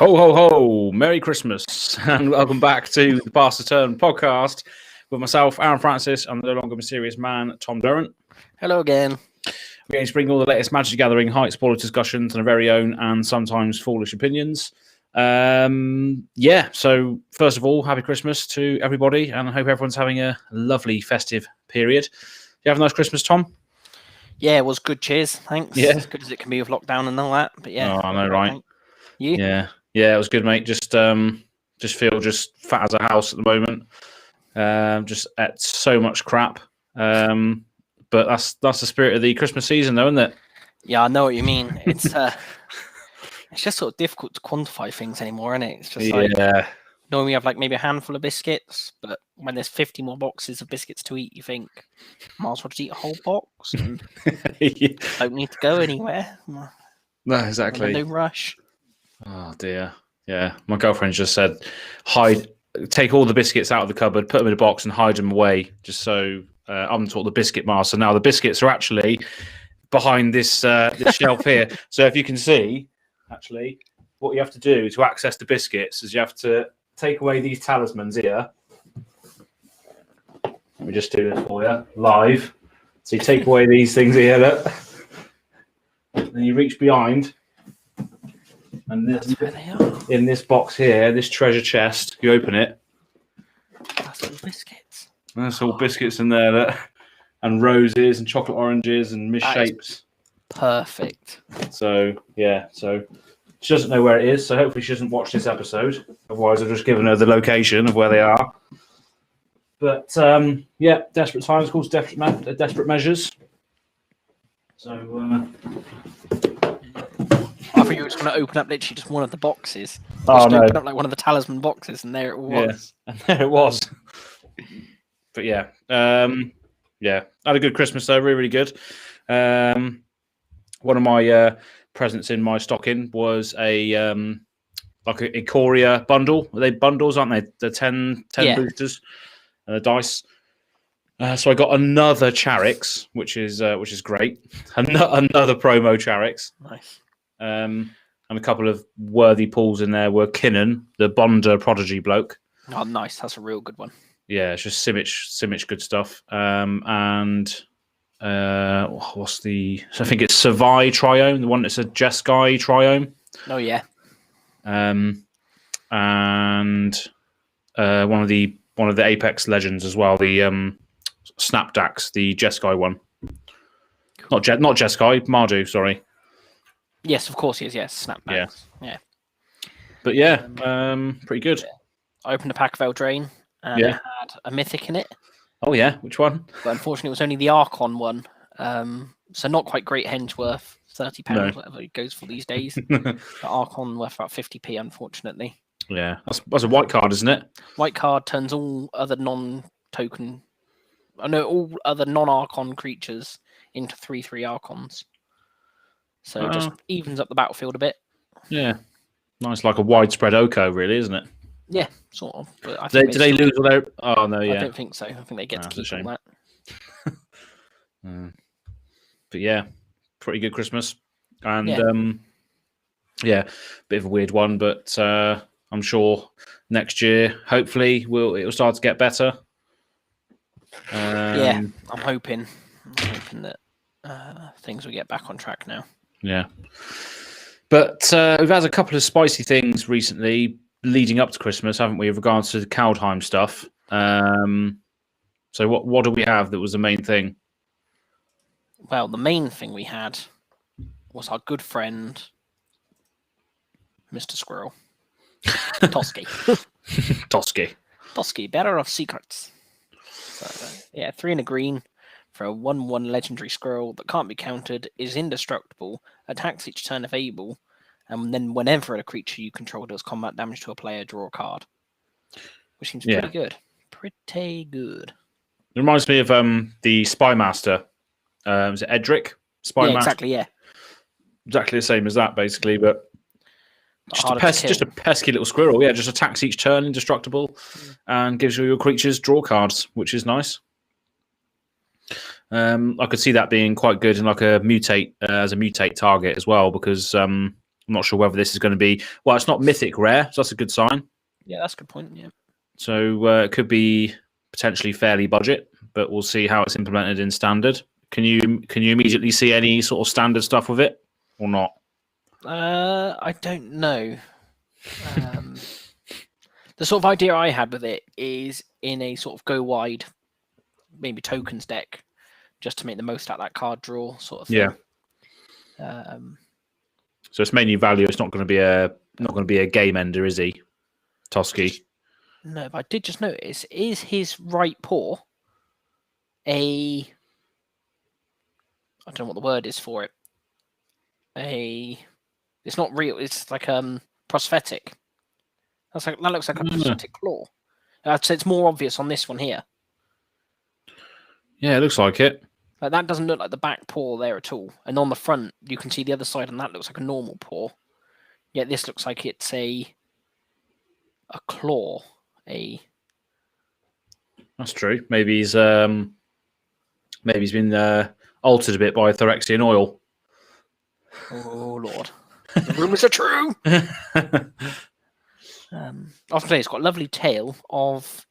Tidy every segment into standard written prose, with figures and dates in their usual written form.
Ho, ho, ho! Merry Christmas, and welcome back to the Pass the Turn podcast with myself, Aaron Francis, and the no longer mysterious man, Tom Durrant. Hello again. We're going to bring all the latest Magic Gathering, hype, spoiler discussions, and our very own and sometimes foolish opinions. So first of all, happy Christmas to everybody, and I hope everyone's having a lovely festive period. You have a nice Christmas, Tom? Yeah, it was good. Cheers. Thanks. Yeah. As good as it can be with lockdown and all that. But yeah. Oh, I know, right? You? Yeah, it was good, mate. Just feel just fat as a house at the moment. Just ate so much crap. But that's the spirit of the Christmas season, though, isn't it? Yeah, I know what you mean. It's it's just sort of difficult to quantify things anymore, isn't it? It's just like normally we have like maybe a handful of biscuits, but when there's 50 more boxes of biscuits to eat, you think might as well just eat a whole box and don't need to go anywhere. No, exactly. No rush. Oh dear. Yeah, my girlfriend just said, take all the biscuits out of the cupboard, put them in a box, and hide them away, just so I'm taught the biscuit master. Now the biscuits are actually behind this shelf here. So if you can see, actually, what you have to do to access the biscuits is you have to take away these talismans here. Let me just do this for you live. So you take away these things here, look. Then you reach behind. And this, in this box here, this treasure chest, you open it. That's all biscuits. That's all biscuits in there, look. And roses and chocolate oranges and misshapes. Perfect. So, yeah, so she doesn't know where it is, so hopefully she doesn't watch this episode. Otherwise, I've just given her the location of where they are. But, desperate times calls desperate measures. So, I thought you were just going to open up literally just one of the boxes. Oh, no. Open up like one of the talisman boxes, and there it was. Yeah, and there it was. But yeah, had a good Christmas though, really, really good. One of my presents in my stocking was a Ikoria bundle. Are they bundles, aren't they? The 10 boosters and the dice. So I got another Charix, which is great. Another promo Charix. Nice. And a couple of worthy pulls in there were Kinnan, the Bonder prodigy bloke. Oh, nice. That's a real good one. Yeah, it's just Simic good stuff. What's the... So I think it's Savai Triome, the one that's a Jeskai Triome. Oh, yeah. And one of the Apex Legends as well, the Snapdax, the Jeskai one. Cool. Not Jeskai, Mardu, sorry. Yes, of course he is. Yes, Snapbacks. Yeah. But yeah, pretty good. Yeah. I opened a pack of Eldraine and it had a mythic in it. Oh yeah, which one? But unfortunately, it was only the Archon one. So not quite great henge worth, £30, whatever it goes for these days. The Archon worth about 50p, unfortunately. Yeah, that's a white card, isn't it? White card turns all other non-Archon creatures into 3/3 Archons. So it just evens up the battlefield a bit. Yeah. Nice, like a widespread Oko, really, isn't it? Yeah, sort of. But I think do they lose all their... Oh, no, yeah. I don't think so. I think they get to keep all that. But yeah, pretty good Christmas. And, bit of a weird one, but I'm sure next year, hopefully, it'll start to get better. I'm hoping that things will get back on track now. Yeah. But we've had a couple of spicy things recently leading up to Christmas, haven't we, with regards to the Kaldheim stuff? So what do we have that was the main thing? Well, the main thing we had was our good friend, Mr. Squirrel. Toski. Toski, bearer of secrets. So, 3 and a green for a 1/1 legendary squirrel that can't be countered, is indestructible, attacks each turn if able, and then whenever a creature you control does combat damage to a player, draw a card. Which seems pretty good. Pretty good. It reminds me of the Spy Master. Is it Edric? Spy Master? Exactly, yeah. Exactly the same as that, basically, but just a pesky little squirrel. Yeah, just attacks each turn, indestructible, and gives you your creatures draw cards, which is nice. I could see that being quite good in like a mutate as a mutate target as well, because I'm not sure whether this is going to be. Well, it's not mythic rare, so that's a good sign. Yeah, that's a good point. Yeah. So it could be potentially fairly budget, but we'll see how it's implemented in standard. Can you immediately see any sort of standard stuff with it or not? I don't know. The sort of idea I had with it is in a sort of go wide, maybe tokens deck, just to make the most out of that card draw sort of thing. Yeah. So it's mainly value. It's not going to be a game ender, is he, Toski? No, but I did just notice: is his right paw a? I don't know what the word is for it. It's not real. It's like prosthetic. That looks like a prosthetic claw. I'd say it's more obvious on this one here. Yeah, it looks like it. Like that doesn't look like the back paw there at all. And on the front, you can see the other side, and that looks like a normal paw. Yet this looks like it's a claw. That's true. Maybe he's been altered a bit by Phyrexian oil. Oh Lord, the rumors are true. Obviously, it's got a lovely tale of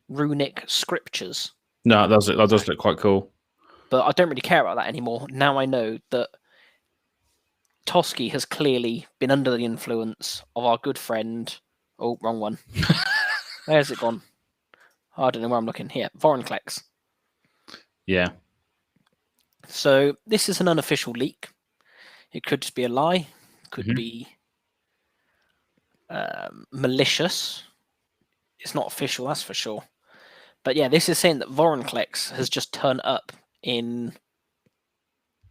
runic scriptures. No, that does look quite cool. But I don't really care about that anymore. Now I know that Toski has clearly been under the influence of our good friend. Oh, wrong one. Where's it gone? Oh, I don't know where I'm looking. Here, Vorinclex. Yeah. So this is an unofficial leak. It could just be a lie. Could be malicious. It's not official, that's for sure. But yeah, this is saying that Vorinclex has just turned up in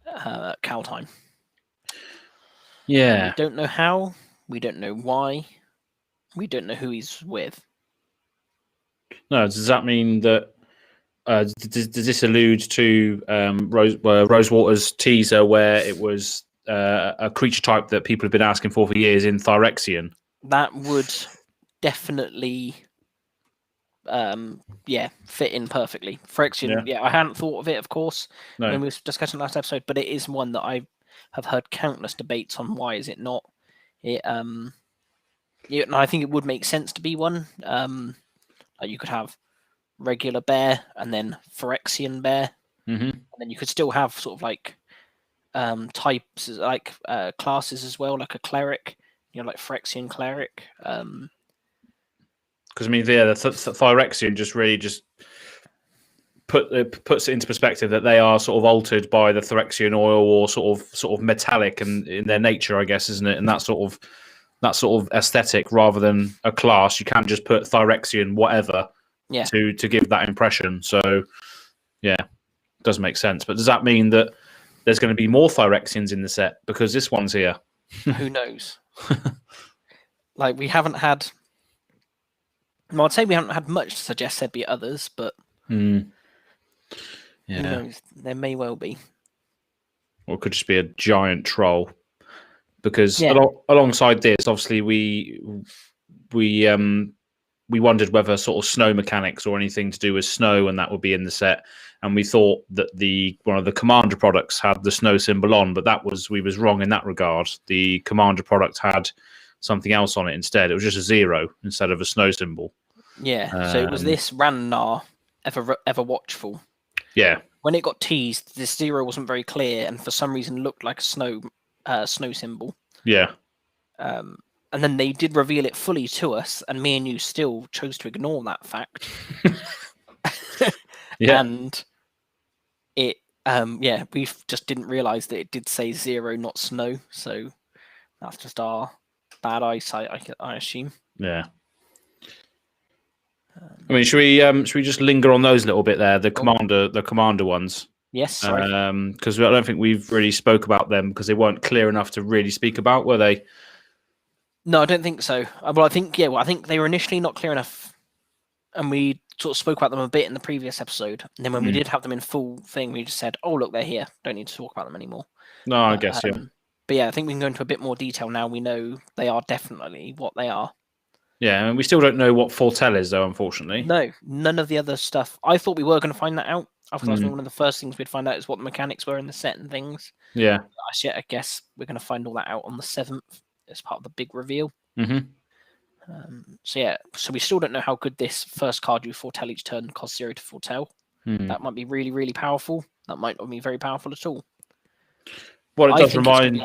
Kaldheim. Yeah. We don't know how. We don't know why. We don't know who he's with. No, does that mean that? Does this allude to Rosewater's teaser, where it was a creature type that people have been asking for years in Phyrexian? That would definitely, fit in perfectly. Phyrexian, I hadn't thought of it, of course, when we were discussing last episode, but it is one that I have heard countless debates on. Why is it not? And I think it would make sense to be one. You could have regular bear and then Phyrexian bear, and then you could still have sort of like types, like classes as well, like a cleric, like Phyrexian cleric. Because I mean, the Phyrexian just puts it into perspective that they are sort of altered by the Phyrexian oil, or sort of metallic and in their nature, I guess, isn't it? And that sort of aesthetic, rather than a class. You can't just put Phyrexian whatever to give that impression. So yeah, it does make sense. But does that mean that there's going to be more Phyrexians in the set because this one's here? Who knows? Like, we haven't had. Well, I'd say we haven't had much to suggest there'd be others, but who knows? There may well be. Or it could just be a giant troll. Because alongside this, obviously, we wondered whether sort of snow mechanics or anything to do with snow, and that would be in the set. And we thought that one of the Commander products had the snow symbol on, but we was wrong in that regard. The Commander product had something else on it instead. It was just a 0 instead of a snow symbol. Yeah. So it was this Rannar ever watchful. Yeah. When it got teased, this 0 wasn't very clear, and for some reason looked like a snow symbol. Yeah. And then they did reveal it fully to us, and me and you still chose to ignore that fact. Yeah. And it, we just didn't realise that it did say 0, not snow. So that's just our bad eyesight, I assume. Yeah. I mean, should we just linger on those a little bit there? The commander ones. Yes. Sorry. Because I don't think we've really spoke about them because they weren't clear enough to really speak about, were they? No, I don't think so. Well, I think they were initially not clear enough, and we sort of spoke about them a bit in the previous episode. And then when we did have them in full thing, we just said, "Oh, look, they're here. Don't need to talk about them anymore." No, I guess yeah. But yeah, I think we can go into a bit more detail now. We know they are definitely what they are. Yeah, and we still don't know what Fortell is, though, unfortunately. No, none of the other stuff. I thought we were going to find that out. I thought that was one of the first things we'd find out is what the mechanics were in the set and things. Yeah. nice yet. I guess we're going to find all that out on the 7th as part of the big reveal. Mm-hmm. So we still don't know how good this first card you foretell each turn costs 0 to foretell. That might be really, really powerful. That might not be very powerful at all. What it does remind...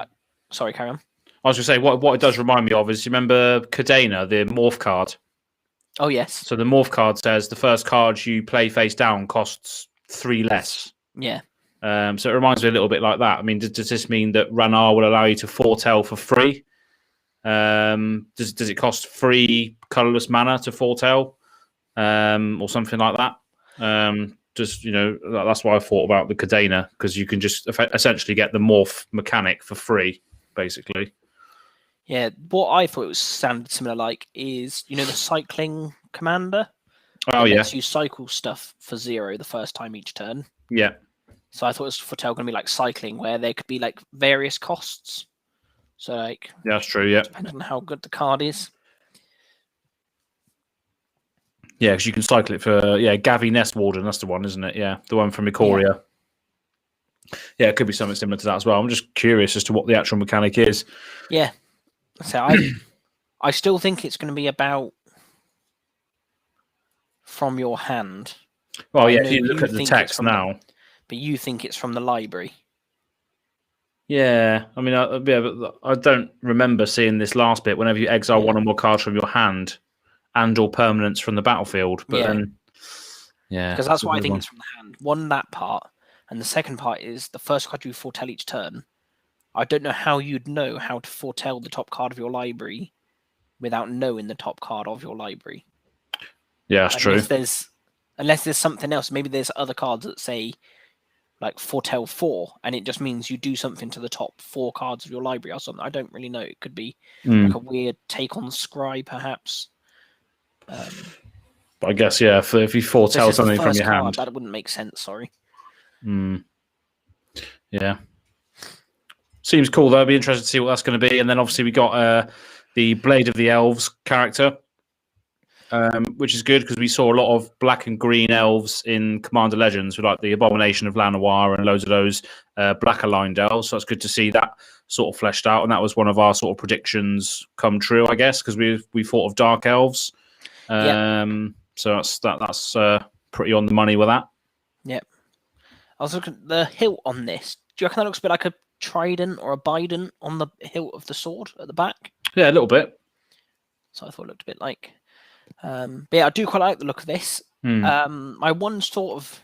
Sorry, carry on. I was going to say, what it does remind me of is, you remember Kadena, the morph card? Oh, yes. So the morph card says the first card you play face down costs 3 less. Yeah. So it reminds me a little bit like that. I mean, does this mean that Ranar will allow you to foretell for free? Does it cost 3 colourless mana to foretell, or something like that? That's why I thought about the Kadena, because you can just essentially get the morph mechanic for free, basically. Yeah, what I thought it was sounded similar like is, the cycling commander. Oh, yeah. Lets you cycle stuff for 0 the first time each turn. Yeah. So I thought it was foretell going to be like cycling, where there could be like various costs. So yeah, that's true. Yeah, depending on how good the card is. Yeah, because you can cycle it for Gavi Nest Warden. That's the one, isn't it? Yeah, the one from Ikoria. Yeah, it could be something similar to that as well. I'm just curious as to what the actual mechanic is. Yeah, so I still think it's going to be about from your hand. Well, yeah, if you look at the text now. But you think it's from the library. Yeah, I mean, but I don't remember seeing this last bit. Whenever you exile one or more cards from your hand and/or permanents from the battlefield, but then, because that's why I think it's from the hand. One, that part, and the second part is the first card you foretell each turn. I don't know how you'd know how to foretell the top card of your library without knowing the top card of your library. Yeah, that's true. Unless there's something else. Maybe there's other cards that say, like, foretell 4, and it just means you do something to the top 4 cards of your library or something. I don't really know. It could be like a weird take on Scry, perhaps. But I guess, if you foretell something from your hand, that wouldn't make sense. Sorry. Yeah. Seems cool though. I'd be interested to see what that's going to be. And then obviously we got the Blade of the Elves character, which is good because we saw a lot of black and green elves in Commander Legends, with like the Abomination of Llanowar and loads of those black aligned elves. So it's good to see that sort of fleshed out. And that was one of our sort of predictions come true, I guess, because we thought of dark elves. So that's pretty on the money with that. Yep. I was looking at the hilt on this. Do you reckon that looks a bit like a trident or a bident on the hilt of the sword at the back? Yeah, a little bit. So I thought it looked a bit like. But yeah, I do quite like the look of this. My one sort of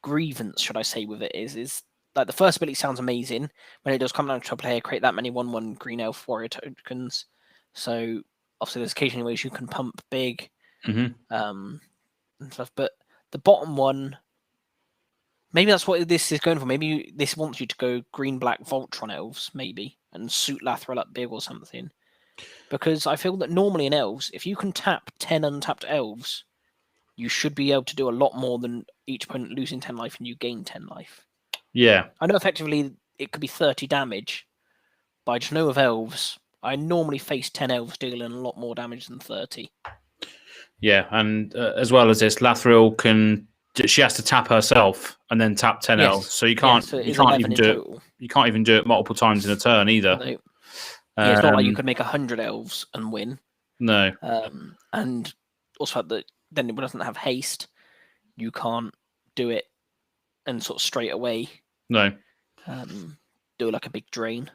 grievance, should I say, with it is like the first ability sounds amazing. When it does come down to a player, create that many 1/1 green elf warrior tokens. So obviously there's occasionally ways you can pump big and stuff. But the bottom one, maybe that's what this is going for. Maybe this wants you to go green-black Voltron elves, maybe, and suit Lathril up big or something. Because I feel that normally in elves, if you can tap 10 untapped elves, you should be able to do a lot more than each opponent losing 10 life and you gain 10 life. Yeah. I know effectively it could be 30 damage, but I just know of elves, I normally face 10 elves dealing a lot more damage than 30. Yeah, and as well as this, Lathril she has to tap herself and then tap 10 elves. So you can't even do it. You can't even do it multiple times in a turn either. No. It's not like you could make 100 elves and win. No. And also that then it doesn't have haste. You can't do it and sort of straight away. No. Do like a big drain.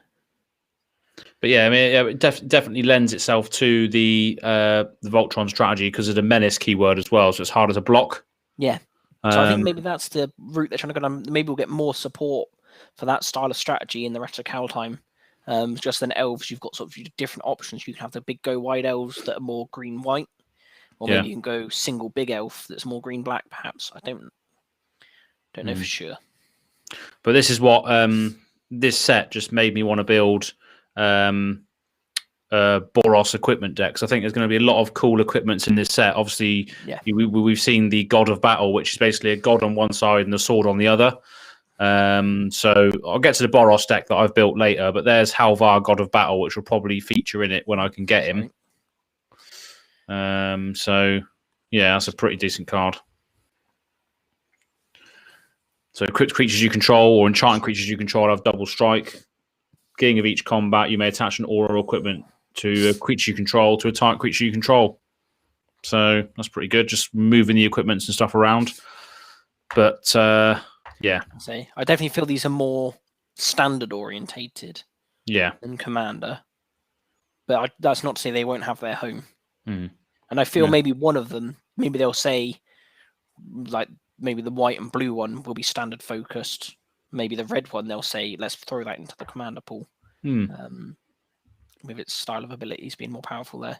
But yeah, I mean, it definitely lends itself to the Voltron strategy because of the menace keyword as well. So it's harder to block. Yeah. So I think maybe that's the route they're trying to go down. Maybe we'll get more support for that style of strategy in the rest of Kaldheim. Just then elves, you've got sort of different options. You can have the big go wide elves that are more green white, or maybe you can go single big elf that's more green black. Perhaps I don't know for sure. But this is what this set just made me want to build Boros equipment decks. I think there's going to be a lot of cool equipments in this set. Obviously, we've seen the God of Battle, which is basically a god on one side and a sword on the other. So I'll get to the Boros deck that I've built later, but there's Halva, God of Battle, which will probably feature in it when I can get him. So yeah, that's a pretty decent card. So crit creatures you control or enchanting creatures you control have double strike. Beginning of each combat, you may attach an aura or equipment to a creature you control to a target creature you control. So that's pretty good, just moving the equipments and stuff around. But yeah. I definitely feel these are more standard orientated than Commander. But that's not to say they won't have their home. Mm. And I feel maybe one of them, maybe they'll say, like, maybe the white and blue one will be standard focused. Maybe the red one, they'll say, let's throw that into the Commander pool. With its style of abilities being more powerful there.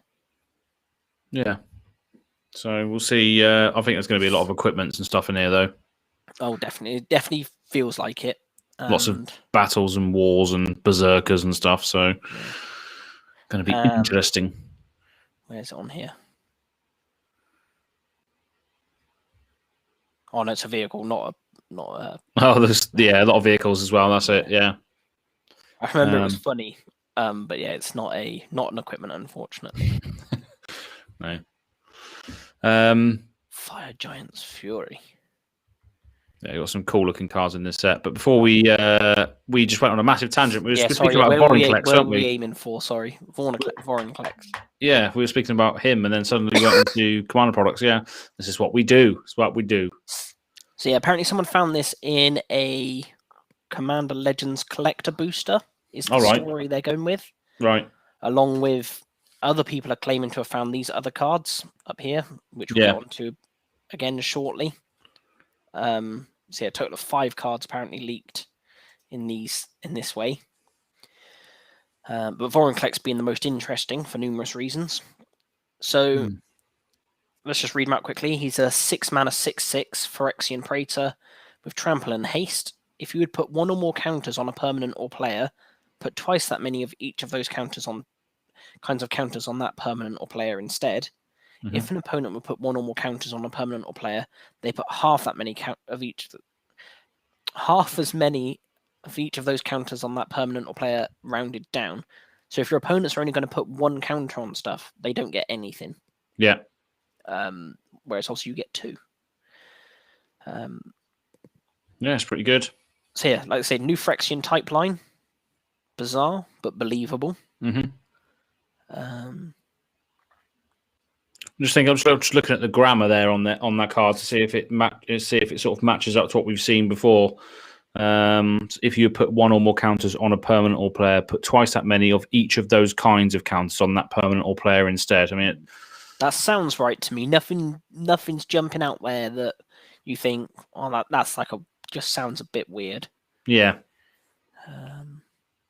Yeah. So we'll see. I think there's going to be a lot of equipments and stuff in here, though. Oh, definitely. It definitely feels like it. Lots of battles and wars and berserkers and stuff. So going to be interesting. Where's it on here? Oh, no, it's a vehicle, not a. Oh, there's a lot of vehicles as well. That's it. Yeah. I remember it was funny, but yeah, it's not an equipment, unfortunately. No. Fire Giant's Fury. Yeah, you got some cool looking cards in this set. But before we just went on a massive tangent. We were speaking about Vorinclex, weren't we? Aiming for? Sorry, Vorinclex. Yeah, we were speaking about him, and then suddenly we went into Commander products. Yeah, this is what we do. It's what we do. So yeah, apparently someone found this in a Commander Legends collector booster. Is the story they're going with? Right. Along with other people are claiming to have found these other cards up here, which we'll get onto again shortly. So yeah, a total of 5 cards apparently leaked in this way. But Vorinclex being the most interesting for numerous reasons. So let's just read him out quickly. He's a 6-mana 6/6 Phyrexian Praetor with Trample and Haste. If you would put 1 or more counters on a permanent or player, put twice that many of each of those counters on that permanent or player instead. If an opponent would put 1 or more counters on a permanent or player, they put half as many of each of those counters on that permanent or player rounded down. So if your opponents are only going to put 1 counter on stuff, they don't get anything. Yeah. Whereas also you get 2. Yeah, it's pretty good. So yeah, like I said, new Phyrexian type line. Bizarre, but believable. I'm just looking at the grammar there on that card to see if it sort of matches up to what we've seen before. If you put 1 or more counters on a permanent or player, put twice that many of each of those kinds of counters on that permanent or player instead. I mean, that sounds right to me. Nothing's jumping out there that you think, oh, that's like just sounds a bit weird. Yeah.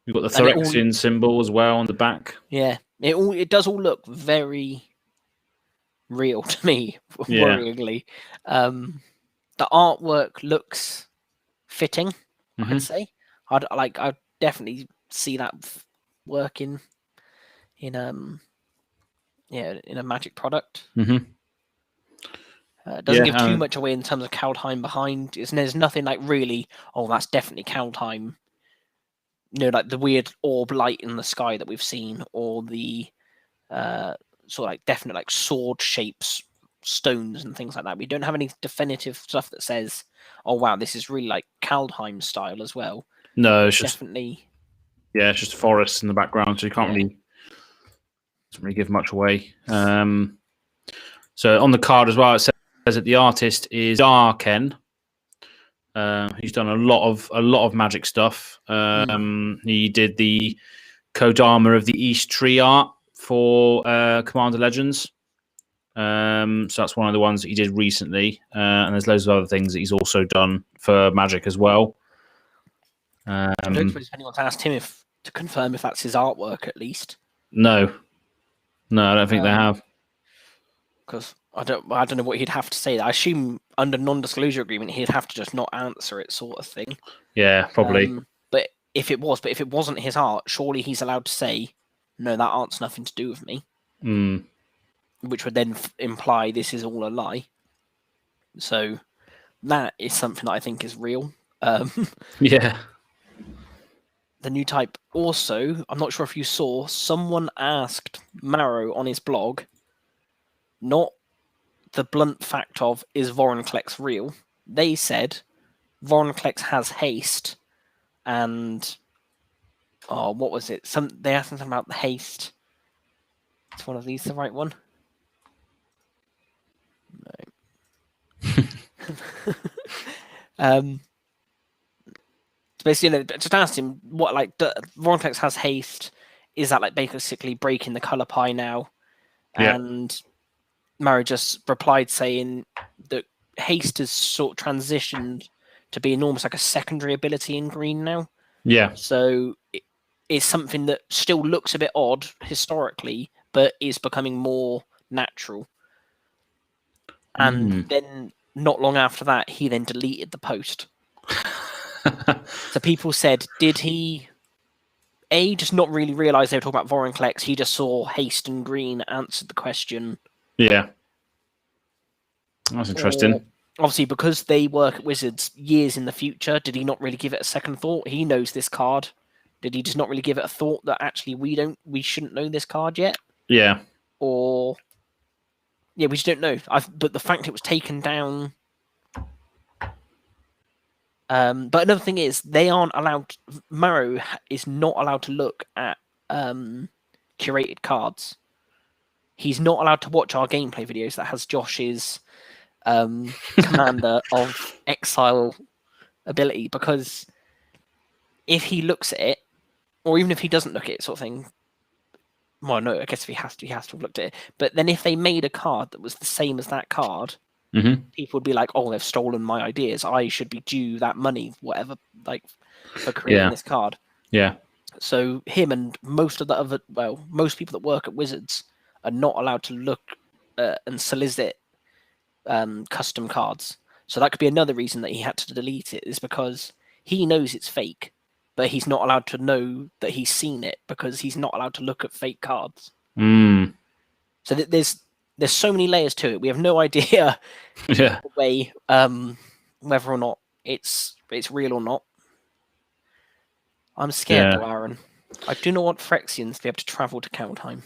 You've got the Phyrexian symbol as well on the back. Yeah, it does all look very real to me, worryingly. The artwork looks fitting, I'd say. I'd definitely see that working in a Magic product. It doesn't give too much away in terms of Kaldheim behind. There's nothing like really, oh, that's definitely Kaldheim. Like the weird orb light in the sky that we've seen, or the sort of like definite like sword shapes, stones and things like that. We don't have any definitive stuff that says, oh wow, this is really like Kaldheim style as well. No, it's definitely. It's just forests in the background, so you can't really doesn't really give much away. So on the card as well, it says that the artist is Darken. He's done a lot of Magic stuff. He did the Kodama of the East Tree art for Commander Legends. So that's one of the ones that he did recently. And there's loads of other things that he's also done for Magic as well. I don't suppose anyone's asked him to confirm if that's his artwork at least. No, I don't think they have. Because I don't know what he'd have to say. I assume under non-disclosure agreement he'd have to just not answer it, sort of thing. Yeah, probably. But if it wasn't his art, surely he's allowed to say, no, that art's nothing to do with me. Which would then imply this is all a lie. So that is something that I think is real. Yeah. The new type also, I'm not sure if you saw, someone asked Marrow on his blog, not the blunt fact of, is Vorinclex real? They said, Vorinclex has haste, and what was it? They asked something about the haste. Is one of these the right one? No. Basically, just asked him what Vorinclex has haste. Is that like basically breaking the color pie now? Yeah. And Maro just replied saying that haste has sort of transitioned to being almost like a secondary ability in green now. Yeah. So it's something that still looks a bit odd historically, but is becoming more natural. And then not long after that, he then deleted the post. So people said, did he just not really realize they were talking about Vorinclex? He just saw haste and green, answered the question. Yeah. That's interesting. Or, obviously, because they work at Wizards years in the future, did he not really give it a second thought? He knows this card. Did he just not really give it a thought that actually we shouldn't know this card yet? Yeah. Or we just don't know. But the fact it was taken down. But another thing is, they aren't allowed. Maro is not allowed to look at curated cards. He's not allowed to watch our gameplay videos that has Josh's commander of exile ability, because if he looks at it, or even if he doesn't look at it, sort of thing. Well, no, I guess if he has to have looked at it. But then if they made a card that was the same as that card, people would be like, "Oh, they've stolen my ideas. I should be due that money, whatever, like for creating this card." Yeah. So him and most of the other, most people that work at Wizards are not allowed to look and solicit custom cards. So that could be another reason that he had to delete it, is because he knows it's fake, but he's not allowed to know that he's seen it because he's not allowed to look at fake cards. So there's so many layers to it. We have no idea way whether or not it's real or not. I'm scared, though, Aaron. I do not want Phyrexians to be able to travel to Kaldheim.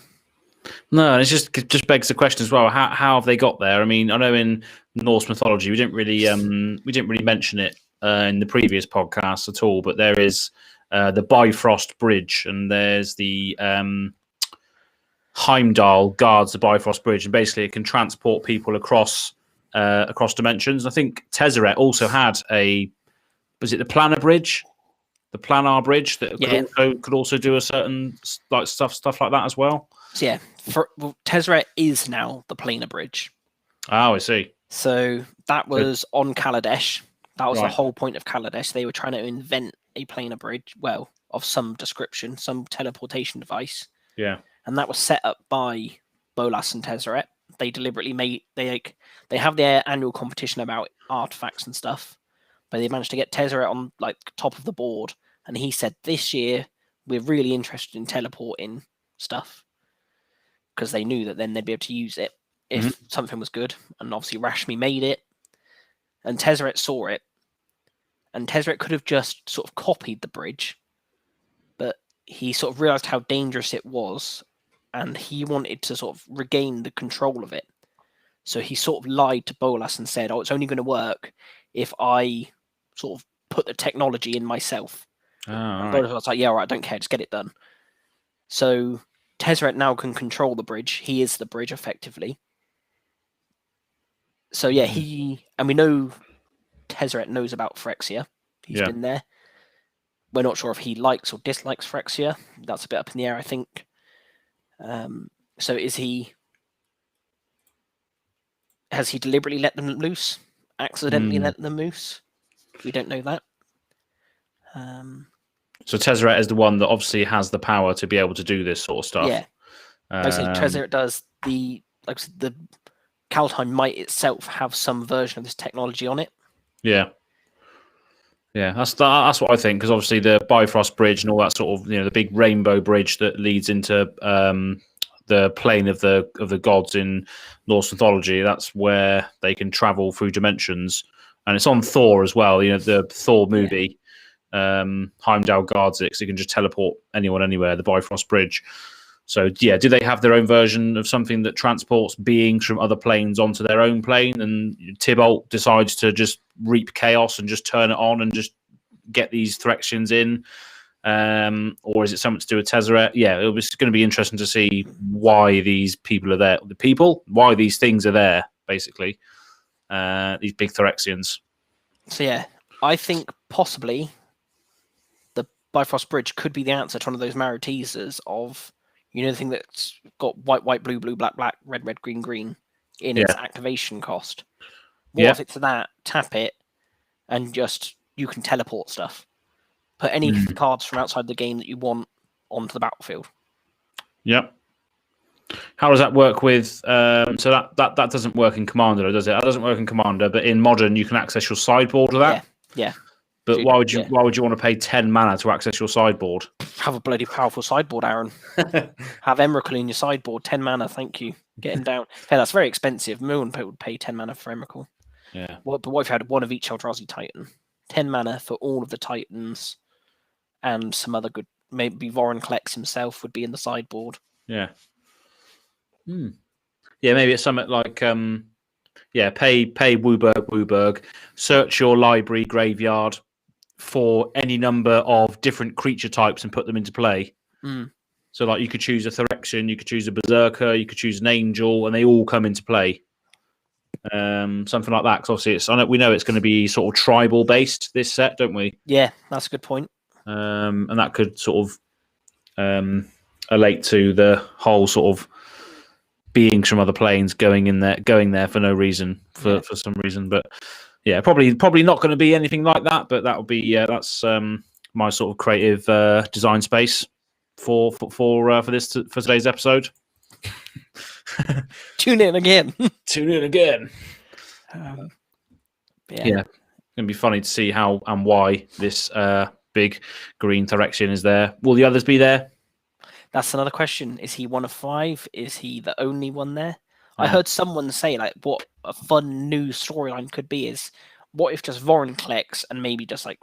No, and it just begs the question as well. How have they got there? I mean, I know in Norse mythology we didn't really mention it in the previous podcast at all, but there is the Bifrost Bridge, and there's the Heimdall guards the Bifrost Bridge, and basically it can transport people across dimensions. I think Tesserat also had was it the Planar Bridge? The Planar Bridge that could also do a certain like stuff like that as well. So yeah, Tesserat is now the Planar Bridge. Oh, I see. So that was on Kaladesh. That was the whole point of Kaladesh. They were trying to invent a Planar Bridge, of some description, some teleportation device. Yeah. And that was set up by Bolas and Tesserat. They deliberately made they have their annual competition about artifacts and stuff, but they managed to get Tesserat on like top of the board, and he said this year we're really interested in teleporting stuff, because they knew that then they'd be able to use it if something was good. And obviously Rashmi made it, and Tesserat saw it, and Tesserat could have just sort of copied the bridge, but he sort of realized how dangerous it was, and he wanted to sort of regain the control of it. So he sort of lied to Bolas and said, it's only going to work if I sort of put the technology in myself. Bolas was like, yeah, all right, I don't care, just get it done. So Tesserat now can control the bridge. He is the bridge, effectively. So yeah, and we know Tesserat knows about Phyrexia. He's been there. We're not sure if he likes or dislikes Phyrexia. That's a bit up in the air, I think. So has he deliberately let them loose? Accidentally let them loose? We don't know that. So Tesserat is the one that obviously has the power to be able to do this sort of stuff. Yeah. Tesserat does the Kaldheim might itself have some version of this technology on it. Yeah. Yeah, that's what I think, because obviously the Bifrost Bridge and all that sort of, the big rainbow bridge that leads into the plane of the gods in Norse mythology, that's where they can travel through dimensions, and it's on Thor as well. The Thor movie, Heimdall guards it, because you can just teleport anyone anywhere. The Bifrost Bridge. So yeah, do they have their own version of something that transports beings from other planes onto their own plane? And Tybalt decides to just reap chaos and just turn it on and just get these Phyrexians in. Or is it something to do with Tesserat? Yeah, it was going to be interesting to see why these people are there. Why these things are there, basically. These big Phyrexians. So yeah, I think possibly the Bifrost Bridge could be the answer to one of those Marrow teasers of, the thing that's got white, white, blue, blue, black, black, red, red, green, green in its activation cost. What if it's that, tap it, and just you can teleport stuff. Put any cards from outside the game that you want onto the battlefield. Yep. How does that work with? So that doesn't work in Commander, does it? That doesn't work in Commander, but in Modern you can access your sideboard with that. Yeah. But why would you want to pay 10 mana to access your sideboard? Have a bloody powerful sideboard, Aaron. Have Emrakul in your sideboard. 10 mana, thank you. Get him down. Hey, that's very expensive. No one would pay 10 mana for Emrakul. Yeah. But what if you had one of each Eldrazi Titan? 10 mana for all of the Titans, and some other good. Maybe Vorinclex himself would be in the sideboard. Yeah. Yeah, maybe it's something like pay Wooburg, search your library graveyard for any number of different creature types and put them into play. So like you could choose a Phyrexian, you could choose a Berserker, you could choose an Angel, and they all come into play. Something like that. Because obviously we know it's going to be sort of tribal based, this set, don't we? Yeah, that's a good point. And that could sort of relate to the whole sort of beings from other planes going there for no reason, for some reason. But yeah, probably not going to be anything like that. But that'll be that's my sort of creative design space for today's episode. Tune in again. Yeah, it's gonna be funny to see how and why this big green Phyrexian is there. Will the others be there? That's another question. Is he one of 5? Is he the only one there? I heard someone say like what a fun new storyline could be is what if just Vorinclex and maybe just like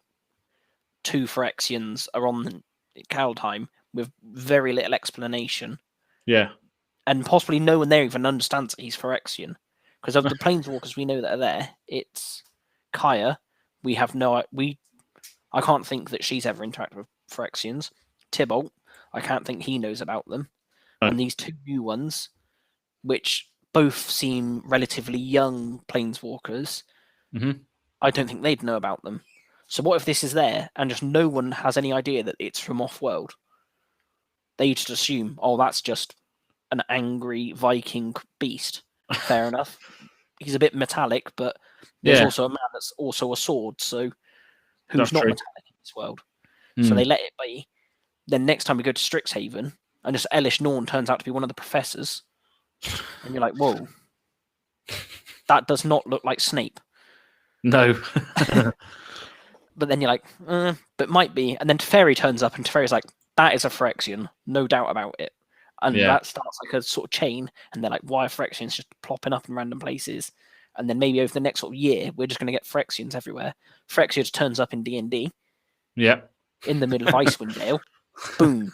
2 Phyrexians are on Kaldheim with very little explanation. Yeah. And possibly no one there even understands that he's Phyrexian. Because of the Planeswalkers we know that are there, it's Kaya. I can't think that she's ever interacted with Phyrexians. Tybalt, I can't think he knows about them. Right. And these 2 new ones, which both seem relatively young Planeswalkers, I don't think they'd know about them. So what if this is there and just no one has any idea that it's from off-world? They just assume, that's just an angry Viking beast. Fair enough. He's a bit metallic, but there's also a man that's also a sword, so who's not metallic in this world? So they let it be. Then next time we go to Strixhaven, and just Elish Norn turns out to be one of the professors, and you're like, whoa, that does not look like Snape. No. But then you're like, but might be. And then Teferi turns up, and Teferi's like, that is a Phyrexian, no doubt about it. And that starts like a sort of chain, and they're like, why are Phyrexians just plopping up in random places? And then maybe over the next sort of year, we're just going to get Phyrexians everywhere. Phyrexia just turns up in D&D. Yeah. In the middle of Icewind Dale. Boom.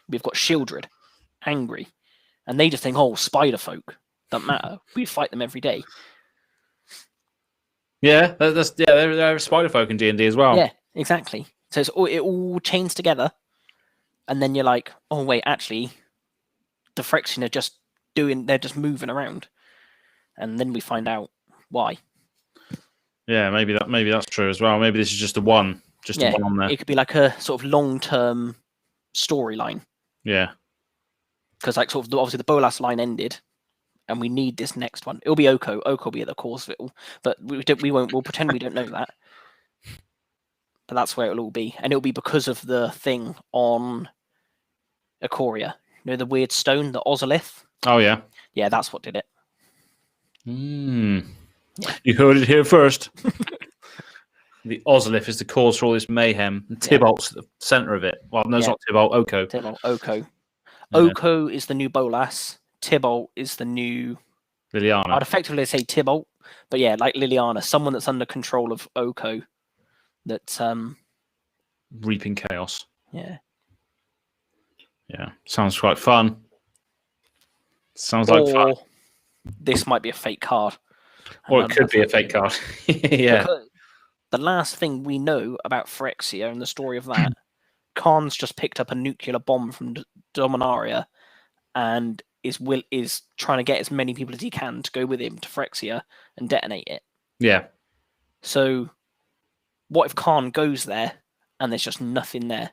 We've got Shieldred. Angry. And they just think, Spiderfolk. Doesn't matter. We fight them every day. Yeah, they're Spiderfolk in D&D as well. Yeah, exactly. So it all chains together. And then you're like, wait, actually, the Phyrexian are they're just moving around. And then we find out why. Yeah, maybe that's true as well. Maybe this is just a one on there. It could be like a sort of long-term storyline. Yeah. Because like sort of obviously the Bolas line ended, and we need this next one. It'll be Oko. Oko will be at the course of it all, but we'll pretend we don't know that. But that's where it'll all be, and it'll be because of the thing on Ikoria. The weird stone, the Ozolith. Oh yeah. Yeah, that's what did it. Yeah. You heard it here first. The Ozolith is the cause for all this mayhem. And Tybalt's the centre of it. Well, no, it's not Tybalt. Oko. Oko. Yeah. Oko is the new Bolas. Tybalt is the new Liliana. I'd effectively say Tybalt, but yeah, like Liliana, someone that's under control of Oko. That's reaping chaos. Yeah. Yeah, sounds quite fun. Sounds like fun. Or this might be a fake card. Or it could be a fake card. Yeah. Because the last thing we know about Phyrexia and the story of that, Khan's just picked up a nuclear bomb from Dominaria and is trying to get as many people as he can to go with him to Phyrexia and detonate it. Yeah. So what if Khan goes there and there's just nothing there?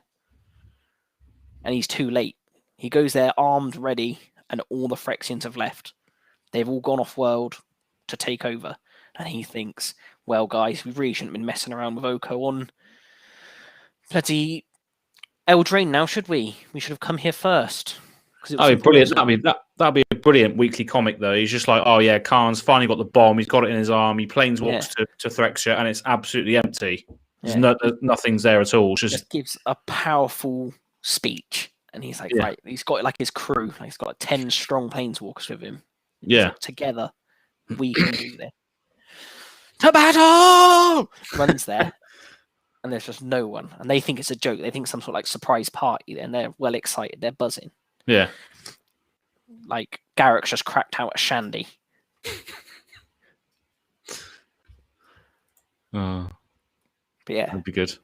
And he's too late. He goes there armed, ready, and all the Phyrexians have left. They've all gone off-world to take over. And he thinks, well, guys, we really shouldn't have been messing around with Oko on bloody Eldraine now, should we? We should have come here first. Oh, brilliant. That'd be a brilliant weekly comic, though. He's just like, oh, yeah, Khan's finally got the bomb. He's got it in his arm. He planeswalks to Phyrexia, and it's absolutely empty. Nothing's there at all. Just gives a powerful speech. And he's like, right, he's got like his crew. Like, he's got like 10 strong planeswalkers with him. Yeah. Like, together, we can do this. To battle! Runs there. And there's just no one. And they think it's a joke. They think some sort of like surprise party. And they're well excited. They're buzzing. Yeah. Like, Garrick's just cracked out a shandy. Oh. But yeah. That'd be good.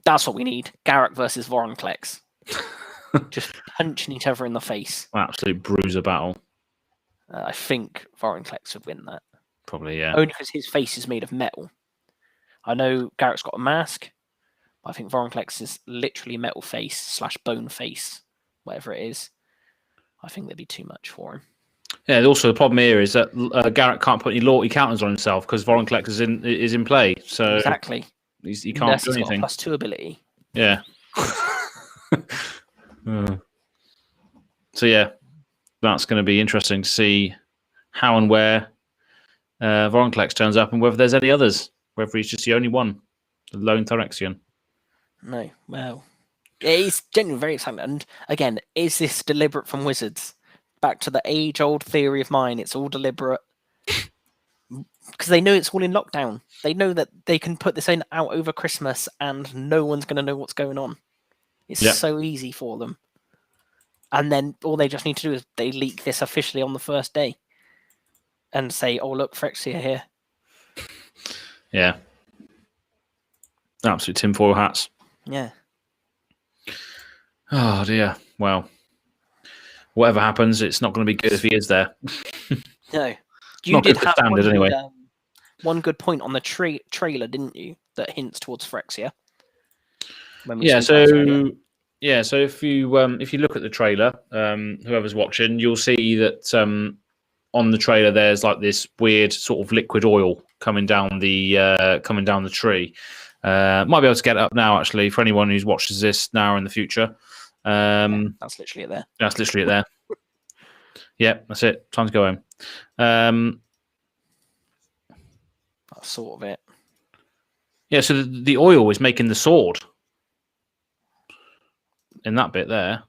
That's what we need. Garrick versus Vorinclex. Just punching each other in the face. Absolute bruiser battle. I think Vorinclex would win that. Probably, yeah. Only because his face is made of metal. I know Garrick's got a mask, but I think Vorinclex is literally metal face / bone face, whatever it is. I think there'd be too much for him. Yeah, also the problem here is that Garrick can't put any loyalty counters on himself because Vorinclex is in play. So exactly. He can't do anything. Got a +2 ability. Yeah. So yeah, that's going to be interesting to see how and where Vorinclex turns up and whether there's any others, whether he's just the only one, the lone Phyrexian. No, well, it's genuinely very exciting. And again, is this deliberate from Wizards? Back to the age-old theory of mine, it's all deliberate. Because they know it's all in lockdown. They know that they can put this out over Christmas and no one's going to know what's going on. It's so easy for them. And then all they just need to do is they leak this officially on the first day and say, oh, look, Phyrexia here. Yeah. Absolute tinfoil hats. Yeah. Oh, dear. Well, whatever happens, it's not going to be good if he is there. No. You not did good for have standard, anyway. One good point on the trailer, didn't you? That hints towards Phyrexia. So if you look at the trailer, whoever's watching, you'll see that on the trailer there's like this weird sort of liquid oil coming down the tree. Might be able to get it up now, actually, for anyone who watches this now or in the future. That's literally it there. That's literally it there. Yeah, that's it. Time to go home. That's sort of it. Yeah, so the oil is making the sword. In that bit there.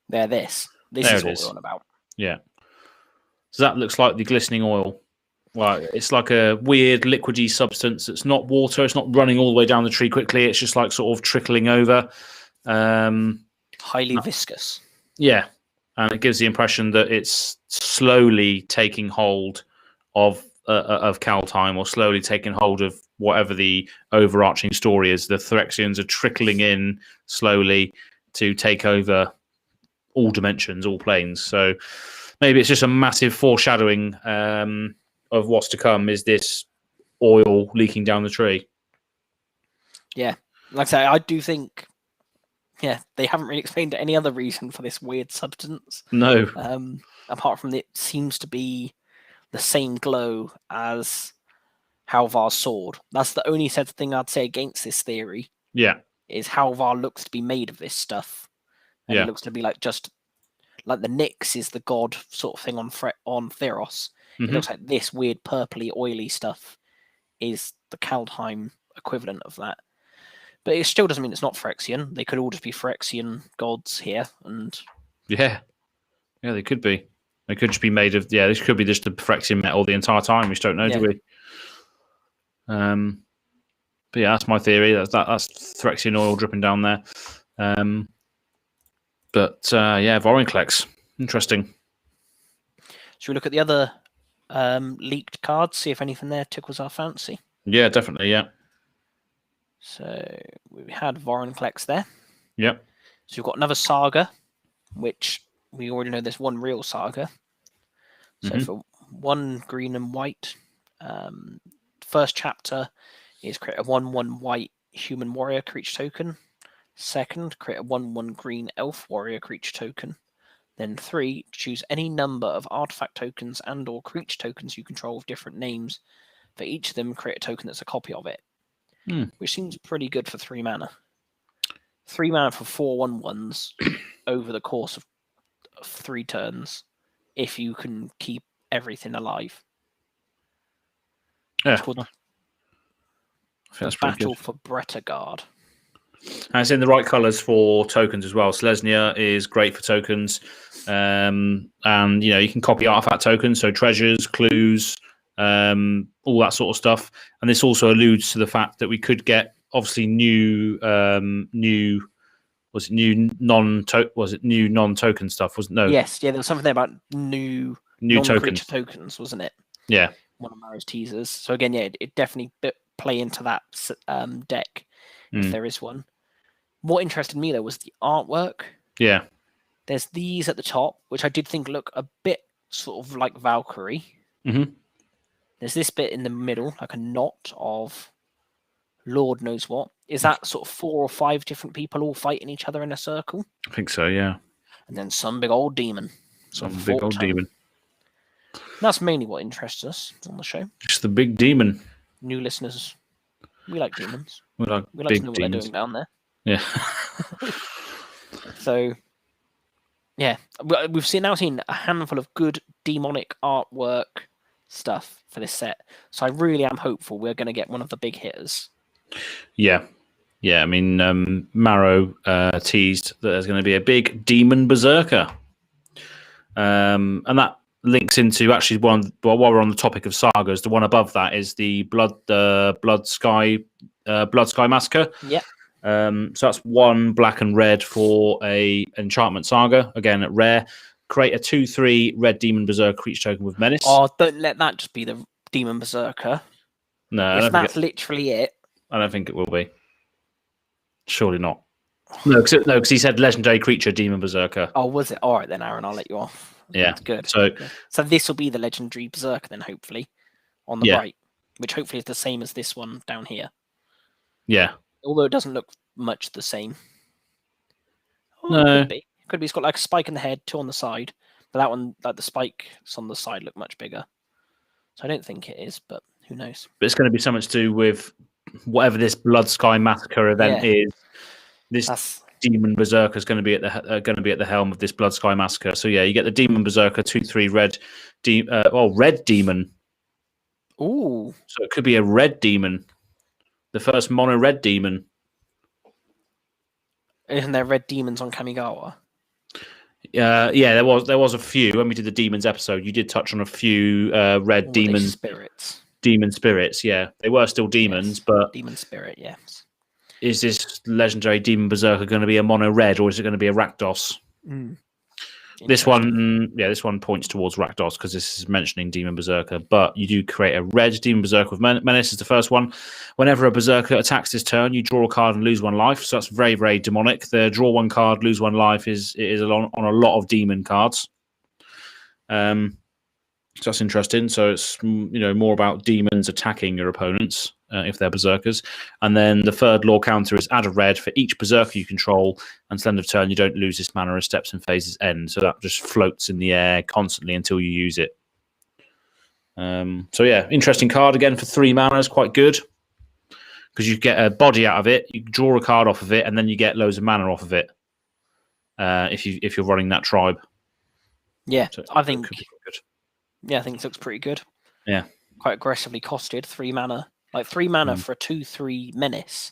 This is what we're on about. Yeah. So that looks like the glistening oil. Like it's like a weird liquidy substance. It's not water. It's not running all the way down the tree quickly. It's just like sort of trickling over. Highly viscous. Yeah. And it gives the impression that it's slowly taking hold of Kaldheim, or slowly taking hold of whatever the overarching story is. The Phyrexians are trickling in slowly to take over all dimensions, all planes. So maybe it's just a massive foreshadowing of what's to come, is this oil leaking down the tree. Yeah. Like I say, I do think, they haven't really explained any other reason for this weird substance. No. Apart from it seems to be the same glow as Halvar's sword. That's the only said thing I'd say against this theory. Yeah. Is Halvar looks to be made of this stuff. And it looks to be like just like the Nyx is the god sort of thing on Theros. Mm-hmm. It looks like this weird purpley oily stuff is the Kaldheim equivalent of that. But it still doesn't mean it's not Phyrexian. They could all just be Phyrexian gods here, and yeah, they could be. They could just be made of this could be just the Phyrexian metal the entire time. We just don't know, do we? But yeah, that's my theory. That's Phyrexian oil dripping down there. Vorinclex. Interesting. Should we look at the other leaked cards, see if anything there tickles our fancy? Yeah, definitely. Yeah. So we had Vorinclex there. Yep. So we've got another saga, which we already know there's one real saga. So for 1 green and white, first chapter is create a 1/1 white human warrior creature token. Second, create a 1/1 green elf warrior creature token. Then 3, choose any number of artifact tokens and or creature tokens you control with different names. For each of them, create a token that's a copy of it. Which seems pretty good for 3 mana. 3 mana for 4 1/1s over the course of 3 turns, if you can keep everything alive. Yeah. It's called the Battle for Bretagard. And it's in the right colours for tokens as well. Selesnya is great for tokens. And, you can copy artifact tokens, so treasures, clues, all that sort of stuff. And this also alludes to the fact that we could get, obviously, new non-token stuff? No. Yes, yeah, there was something there about new non-creature tokens, wasn't it? Yeah. One of Maro's teasers. So again, yeah, it definitely play into that deck if there is one. What interested me though was the artwork. Yeah. There's these at the top, which I did think look a bit sort of like Valkyrie. There's this bit in the middle, like a knot of Lord knows what. Is that sort of 4 or 5 different people all fighting each other in a circle? I think so, yeah. And then some big old demon. Some big old demon. That's mainly what interests us on the show. Just the big demon. New listeners, we like demons. We like to know what they're doing down there. Yeah. So, yeah, we've now seen a handful of good demonic artwork stuff for this set. So I really am hopeful we're going to get one of the big hitters. Yeah. Yeah, I mean, Maro teased that there's going to be a big demon berserker. And that links into actually while we're on the topic of sagas, the one above that is the Blood Sky Massacre. Yeah. So that's 1 black and red for a enchantment saga. Again, at rare. Create a 2/3 red demon berserker creature token with menace. Oh, don't let that just be the demon berserker. No, if that's literally it. I don't think it will be. Surely not. No, because he said legendary creature demon berserker. Oh, was it? All right then, Aaron, I'll let you off. Yeah, that's good. So this will be the legendary berserker then, hopefully, on the right, which hopefully is the same as this one down here. Yeah. Although it doesn't look much the same. Oh, no. Could be. It's got like a spike in the head, 2 on the side. But that one, like the spikes on the side, look much bigger. So I don't think it is, but who knows? But it's going to be something to do with whatever this Blood Sky Massacre event is. This demon berserker is going to be at the helm of this Blood Sky Massacre. So yeah, you get the demon berserker 2/3 red, red demon. Ooh! So it could be a red demon, the first mono red demon. Isn't there red demons on Kamigawa? Yeah, there was a few when we did the demons episode. You did touch on a few red demon spirits. Demon spirits, yeah, they were still demons, but demon spirit, yes. Is this legendary demon berserker going to be a mono red, or is it going to be a Rakdos? This one points towards Rakdos because this is mentioning demon berserker. But you do create a red demon berserker with menace is the first one. Whenever a berserker attacks this turn, you draw a card and lose 1 life. So that's very, very demonic. The draw 1 card, lose 1 life is on a lot of demon cards. So that's interesting. So it's more about demons attacking your opponents if they're berserkers. And then the third law counter is add a red for each berserker you control, and at the end of turn you don't lose this mana as steps and phases end. So that just floats in the air constantly until you use it. So yeah, interesting card again for 3 mana is quite good because you get a body out of it, you draw a card off of it, and then you get loads of mana off of it if you're running that tribe. Yeah, so I think. Yeah, I think it looks pretty good. Yeah. Quite aggressively costed. 3 mana. Like 3 mana for a 2/3 menace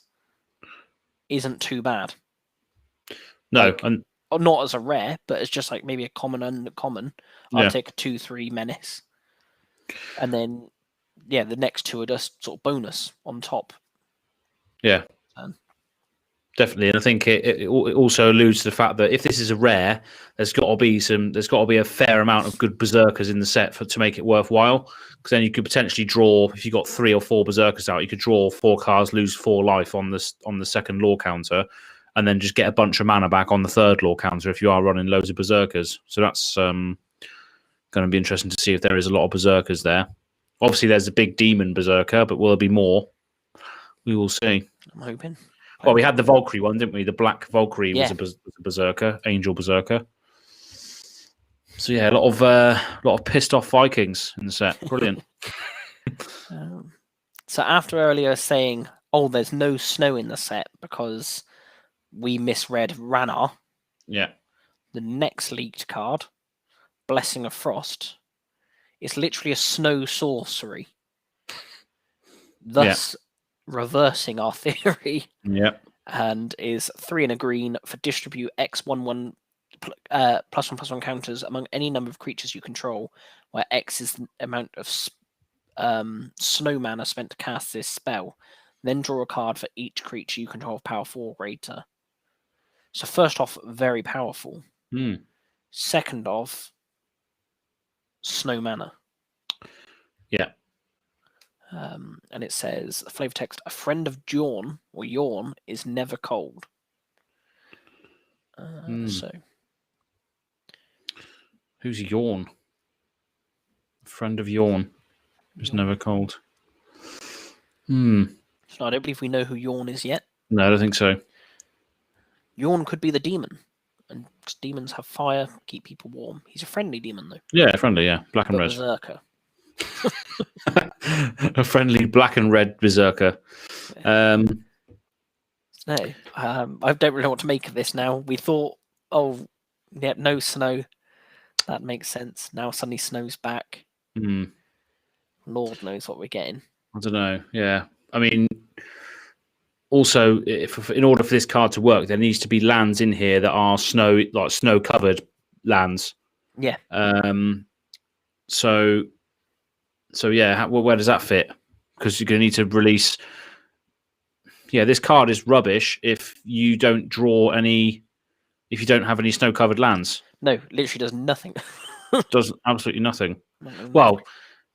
isn't too bad. No. Not as a rare, but it's just like maybe a common uncommon. I'll take a 2/3 menace. And then, the next 2 are just sort of bonus on top. Yeah. definitely. And I think it also alludes to the fact that if this is a rare, there's got to be a fair amount of good berserkers in the set to make it worthwhile. Because then you could potentially draw, if you got 3 or 4 berserkers out, you could draw 4 cards, lose 4 life on the second law counter, and then just get a bunch of mana back on the third law counter if you are running loads of berserkers. So that's going to be interesting to see if there is a lot of berserkers there. Obviously, there's a big demon berserker, but will there be more? We will see. I'm hoping. Well, we had the Valkyrie one, didn't we? The Black Valkyrie was Yeah. a berserker, Angel Berserker. So yeah, a lot of pissed off Vikings in the set. Brilliant. So after earlier saying, "Oh, there's no snow in the set because we misread Ranarr," Yeah. the next leaked card, Blessing of Frost, is literally a snow sorcery, thus reversing our theory. Yeah. And is 3 and a green for distribute X/1/1 +1/+1 counters among any number of creatures you control, where X is the amount of snow mana spent to cast this spell. Then draw a card for each creature you control of power 4 or greater. So first off, very powerful. Second off, snow mana. Yeah. And it says, flavor text, a friend of Jorn, or Yorn, is never cold. So. Who's Yawn? A friend of Yawn. Is never cold. So I don't believe we know who Yorn is yet. No, I don't think so. Yorn could be the demon. And demons have fire, keep people warm. He's a friendly demon, though. Yeah, friendly, yeah. Black and red. Berserker. A friendly black and red berserker. No, I don't really know what to make of this now. We thought, oh, yeah, no snow. That makes sense. Now suddenly snow's back. Lord knows what we're getting. I don't know. Yeah, I mean, also, in order for this card to work, there needs to be lands in here that are snow covered lands. Yeah. So yeah, where does that fit? Because you're going to need to release. Yeah, this card is rubbish if you don't draw any. If you don't have any snow-covered lands. No, literally does nothing. Does absolutely nothing. Well,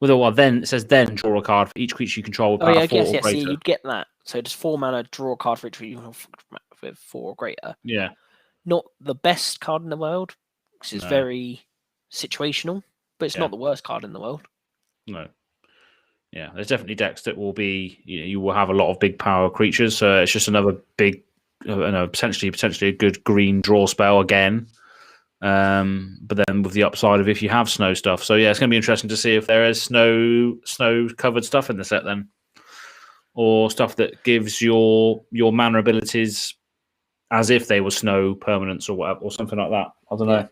then it says then draw a card for each creature you control with power 4 or greater. See, you'd get that. So just 4 mana, draw a card for each creature with 4 or greater. Yeah. Not the best card in the world, because it's very situational, but it's not the worst card in the world. No. Yeah, there's definitely decks that will be. You will have a lot of big power creatures, so it's just another big, potentially a good green draw spell again. But then with the upside of if you have snow stuff, so yeah, it's going to be interesting to see if there is snow covered stuff in the set then, or stuff that gives your mana abilities as if they were snow permanents or whatever, or something like that. I don't know.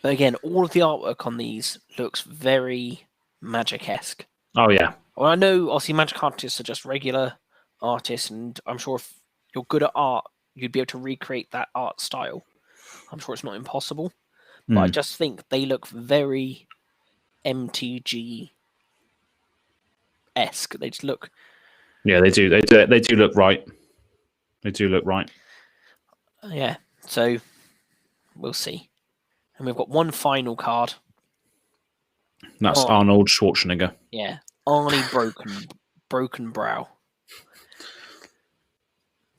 But again, all of the artwork on these looks very Magic-esque. Oh yeah. Well, I know obviously Magic artists are just regular artists, and I'm sure if you're good at art, you'd be able to recreate that art style. I'm sure it's not impossible, but I just think they look very MTG-esque. They just look. Yeah, they do. They do look right. They do look right. Yeah. So we'll see. And we've got one final card. That's Arnold Schwarzenegger. Yeah. Arnie broken brow.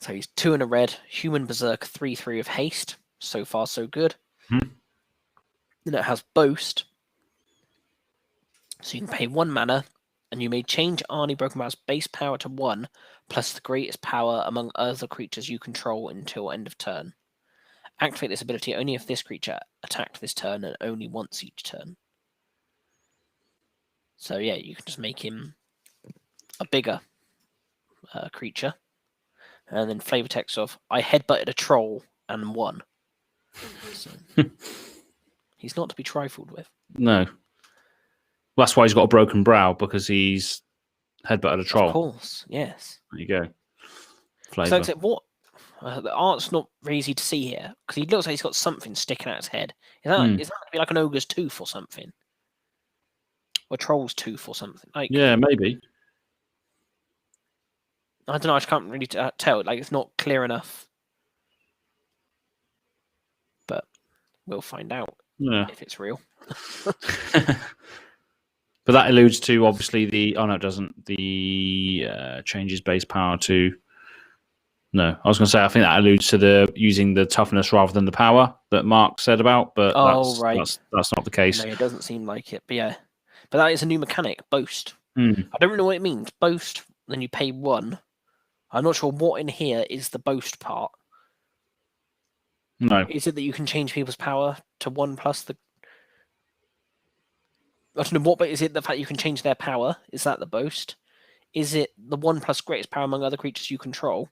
So he's 2 and a red, human berserk, 3/3 of haste. So far, so good. Then it has Boast. So you can pay 1 mana, and you may change Arnie Broken Brow's base power to 1, plus the greatest power among other creatures you control until end of turn. Activate this ability only if this creature attacked this turn, and only once each turn. So yeah, you can just make him a bigger creature. And then flavor text of, I headbutted a troll and won. So, he's not to be trifled with. No. Well, that's why he's got a broken brow, because he's headbutted a troll. Of course, yes. There you go. Flavor. So what? The art's not very easy to see here, because he looks like he's got something sticking out his head. Is that going to be like an ogre's tooth or something? Or a troll's tooth or something? Like, yeah, maybe. I don't know, I just can't really tell. Like, it's not clear enough we'll find out Yeah. if it's real. But that alludes to obviously the. Oh no, it doesn't. The changes base power to. No, I was going to say I think that alludes to the using the toughness rather than the power that Mark said about, but that's not the case. No, it doesn't seem like it. But yeah, but that is a new mechanic, Boast. Mm. I don't really know what it means. Boast, then you pay 1. I'm not sure what in here is the Boast part. No. Is it that you can change people's power to 1 plus the? I don't know what, but is it the fact you can change their power? Is that the Boast? Is it the 1 plus greatest power among other creatures you control?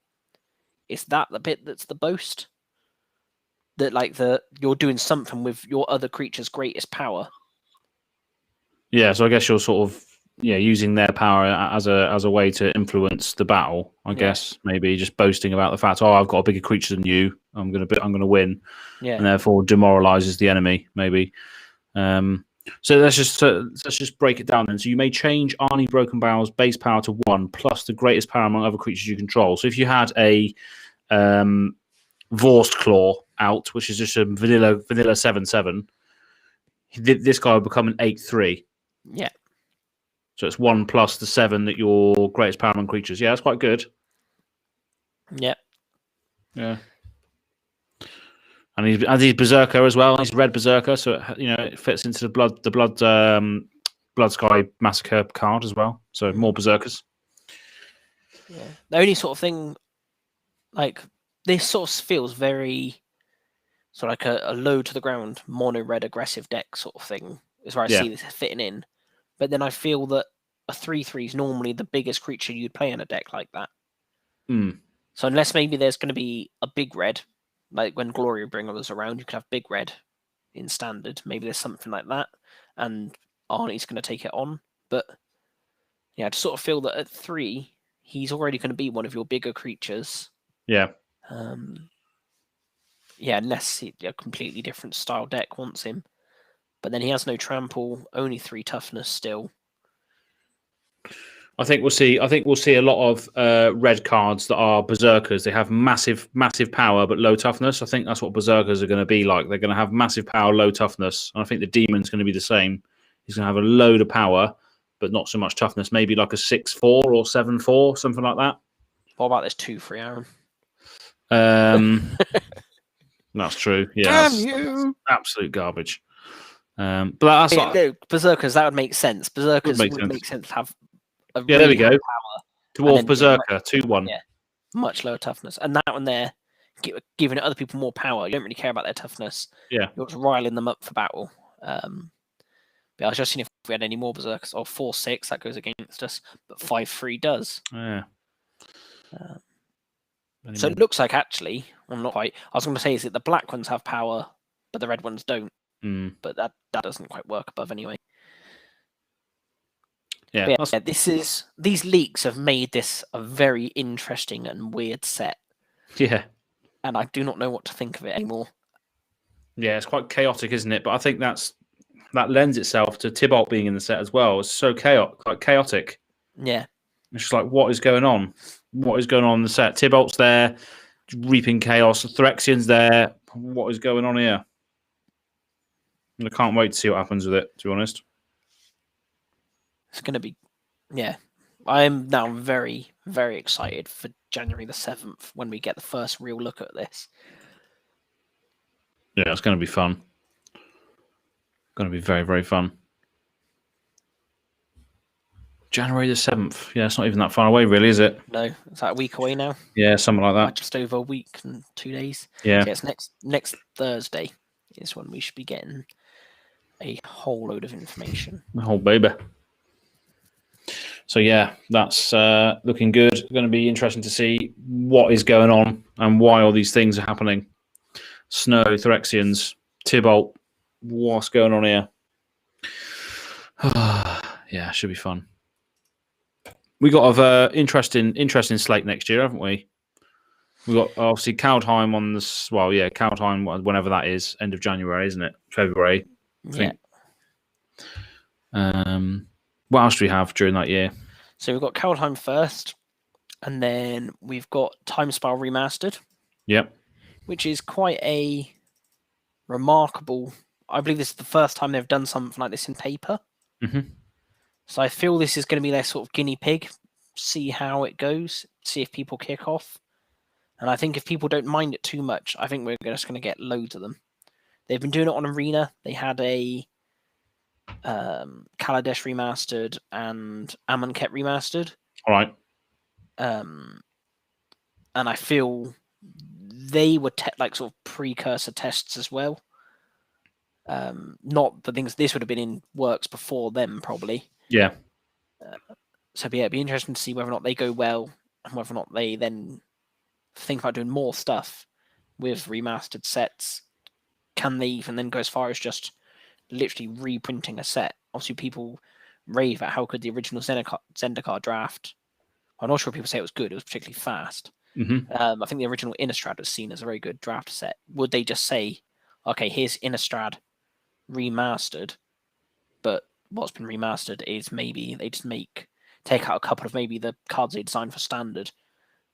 Is that the bit that's the Boast? That like you're doing something with your other creature's greatest power. Yeah, so I guess you're sort of using their power as a way to influence the battle. I guess maybe just boasting about the fact, I've got a bigger creature than you. I'm gonna win, and therefore demoralizes the enemy. Maybe. So let's just break it down then. So you may change Arnie Broken Barrel's base power to 1 plus the greatest power among other creatures you control. So if you had a Vorst Claw out, which is just a vanilla 7/7, this guy will become an 8/3. Yeah. So it's 1 plus the 7 that your greatest power among creatures. Yeah, that's quite good. Yeah. Yeah. And he's Berserker as well. He's a red Berserker, so it fits into the Blood Sky Massacre card as well. So more Berserkers. Yeah. The only sort of thing, like this, sort of feels very, sort of like a low to the ground mono red aggressive deck sort of thing. Is where I see this fitting in. But then I feel that a 3/3 is normally the biggest creature you'd play in a deck like that. Mm. So unless maybe there's going to be a big red. Like when Glory Bringer was around, you could have big red in standard. Maybe there's something like that, and Arnie's going to take it on. But yeah, I just sort of feel that at 3, he's already going to be one of your bigger creatures. Yeah. Unless a completely different style deck wants him. But then he has no trample, only 3 toughness still. I think we'll see a lot of red cards that are Berserkers. They have massive power but low toughness. I think that's what Berserkers are going to be like. They're going to have massive power, low toughness. And I think the Demon's going to be the same. He's going to have a load of power but not so much toughness. Maybe like a 6/4 or 7/4, something like that. What about this 2/3, Aaron? That's true. Yeah, Damn you! Absolute garbage. But that's Berserkers, that would make sense. Berserkers would make sense to have there we go. Dwarf Berserker, 2/1. Yeah, much lower toughness. And that one there, giving other people more power. You don't really care about their toughness. Yeah. You're just riling them up for battle. But I was just seeing if we had any more Berserkers. 4/6, that goes against us. But 5/3 does. Yeah. So it looks like actually, well, not quite. I was going to say, is it the black ones have power, but the red ones don't? But that doesn't quite work above anyway. Yeah, these leaks have made this a very interesting and weird set. Yeah. And I do not know what to think of it anymore. Yeah, it's quite chaotic, isn't it? But I think that lends itself to Tybalt being in the set as well. It's so chaotic. Yeah. It's just like, what is going on? What is going on in the set? Tybalt's there, reaping chaos. Phyrexian's there. What is going on here? And I can't wait to see what happens with it, to be honest. It's going to be, I am now very, very excited for January the 7th when we get the first real look at this. Yeah, it's going to be fun. Going to be very, very fun. January the 7th. Yeah, it's not even that far away, really, is it? No, it's like a week away now. Yeah, something like that. Just over a week and 2 days. Yeah. So it's next Thursday is when we should be getting a whole load of information. The whole baby. So yeah, that's looking good. Going to be interesting to see what is going on and why all these things are happening. Snow, Phyrexians, Tybalt, what's going on here? Yeah, should be fun. We got an interesting slate next year, haven't we? We got obviously Kaldheim on this. Well, yeah, Kaldheim, whenever that is, end of January, isn't it? February. I think. What else do we have during that year? So we've got Kaldheim first, and then we've got Time Spiral Remastered. Yep. Which is quite a remarkable. I believe this is the first time they've done something like this in paper. Mm-hmm. So I feel this is going to be their sort of guinea pig. See how it goes. See if people kick off. And I think if people don't mind it too much, I think we're just going to get loads of them. They've been doing it on Arena. They had a Kaladesh remastered and Amonkhet remastered. All right. And I feel they were like sort of precursor tests as well. Not the things this would have been in works before them, probably. Yeah. So yeah, it'd be interesting to see whether or not they go well and whether or not they then think about doing more stuff with remastered sets. Can they even then go as far as just literally reprinting a set? Obviously, people rave at how good the original Zendikar draft. I'm not sure people say it was good. It was particularly fast. Mm-hmm. I think the original Innistrad was seen as a very good draft set. Would they just say, okay, here's Innistrad remastered, but what's been remastered is maybe they just take out a couple of maybe the cards they designed for standard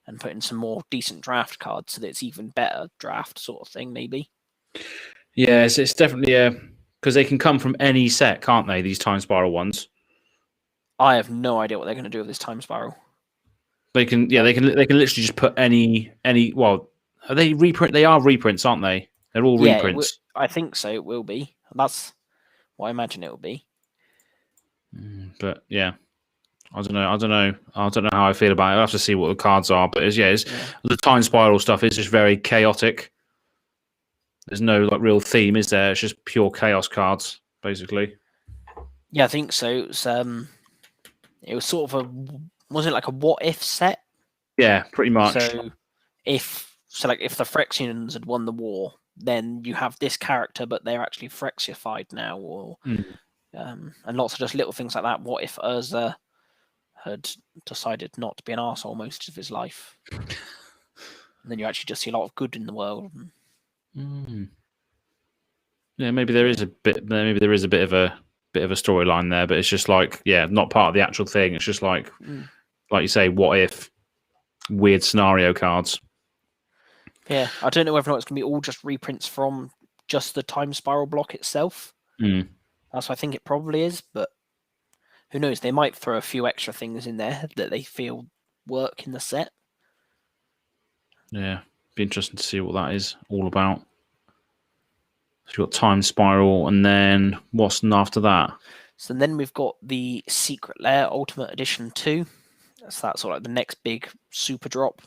and put in some more decent draft cards so that it's even better draft sort of thing, maybe. Yeah, it's definitely because they can come from any set, can't they? These Time Spiral ones. I have no idea what they're going to do with this Time Spiral. They can literally just put any. Well, are they reprint? They are reprints, aren't they? They're all reprints. I think so. It will be. That's what I imagine it will be. But yeah, I don't know how I feel about it. I have to see what the cards are. But the Time Spiral stuff is just very chaotic. There's no like real theme, is there? It's just pure chaos cards, basically. Yeah, I think so. It was sort of wasn't it like a what if set? Yeah, pretty much. So if the Phyrexians had won the war, then you have this character, but they're actually Phyrexified now, or and lots of just little things like that. What if Urza had decided not to be an arsehole most of his life? And then you actually just see a lot of good in the world. Yeah, maybe there is a bit of a storyline there, but it's just like, not part of the actual thing. It's just like you say, what if weird scenario cards. Yeah, I don't know whether or not it's going to be all just reprints from just the Time Spiral block itself. That's what I think it probably is, but who knows? They might throw a few extra things in there that they feel work in the set. Yeah, be interesting to see what that is all about. So you've got Time Spiral, and then what's after that? So then we've got the Secret Lair Ultimate Edition 2. That's sort of like the next big super drop.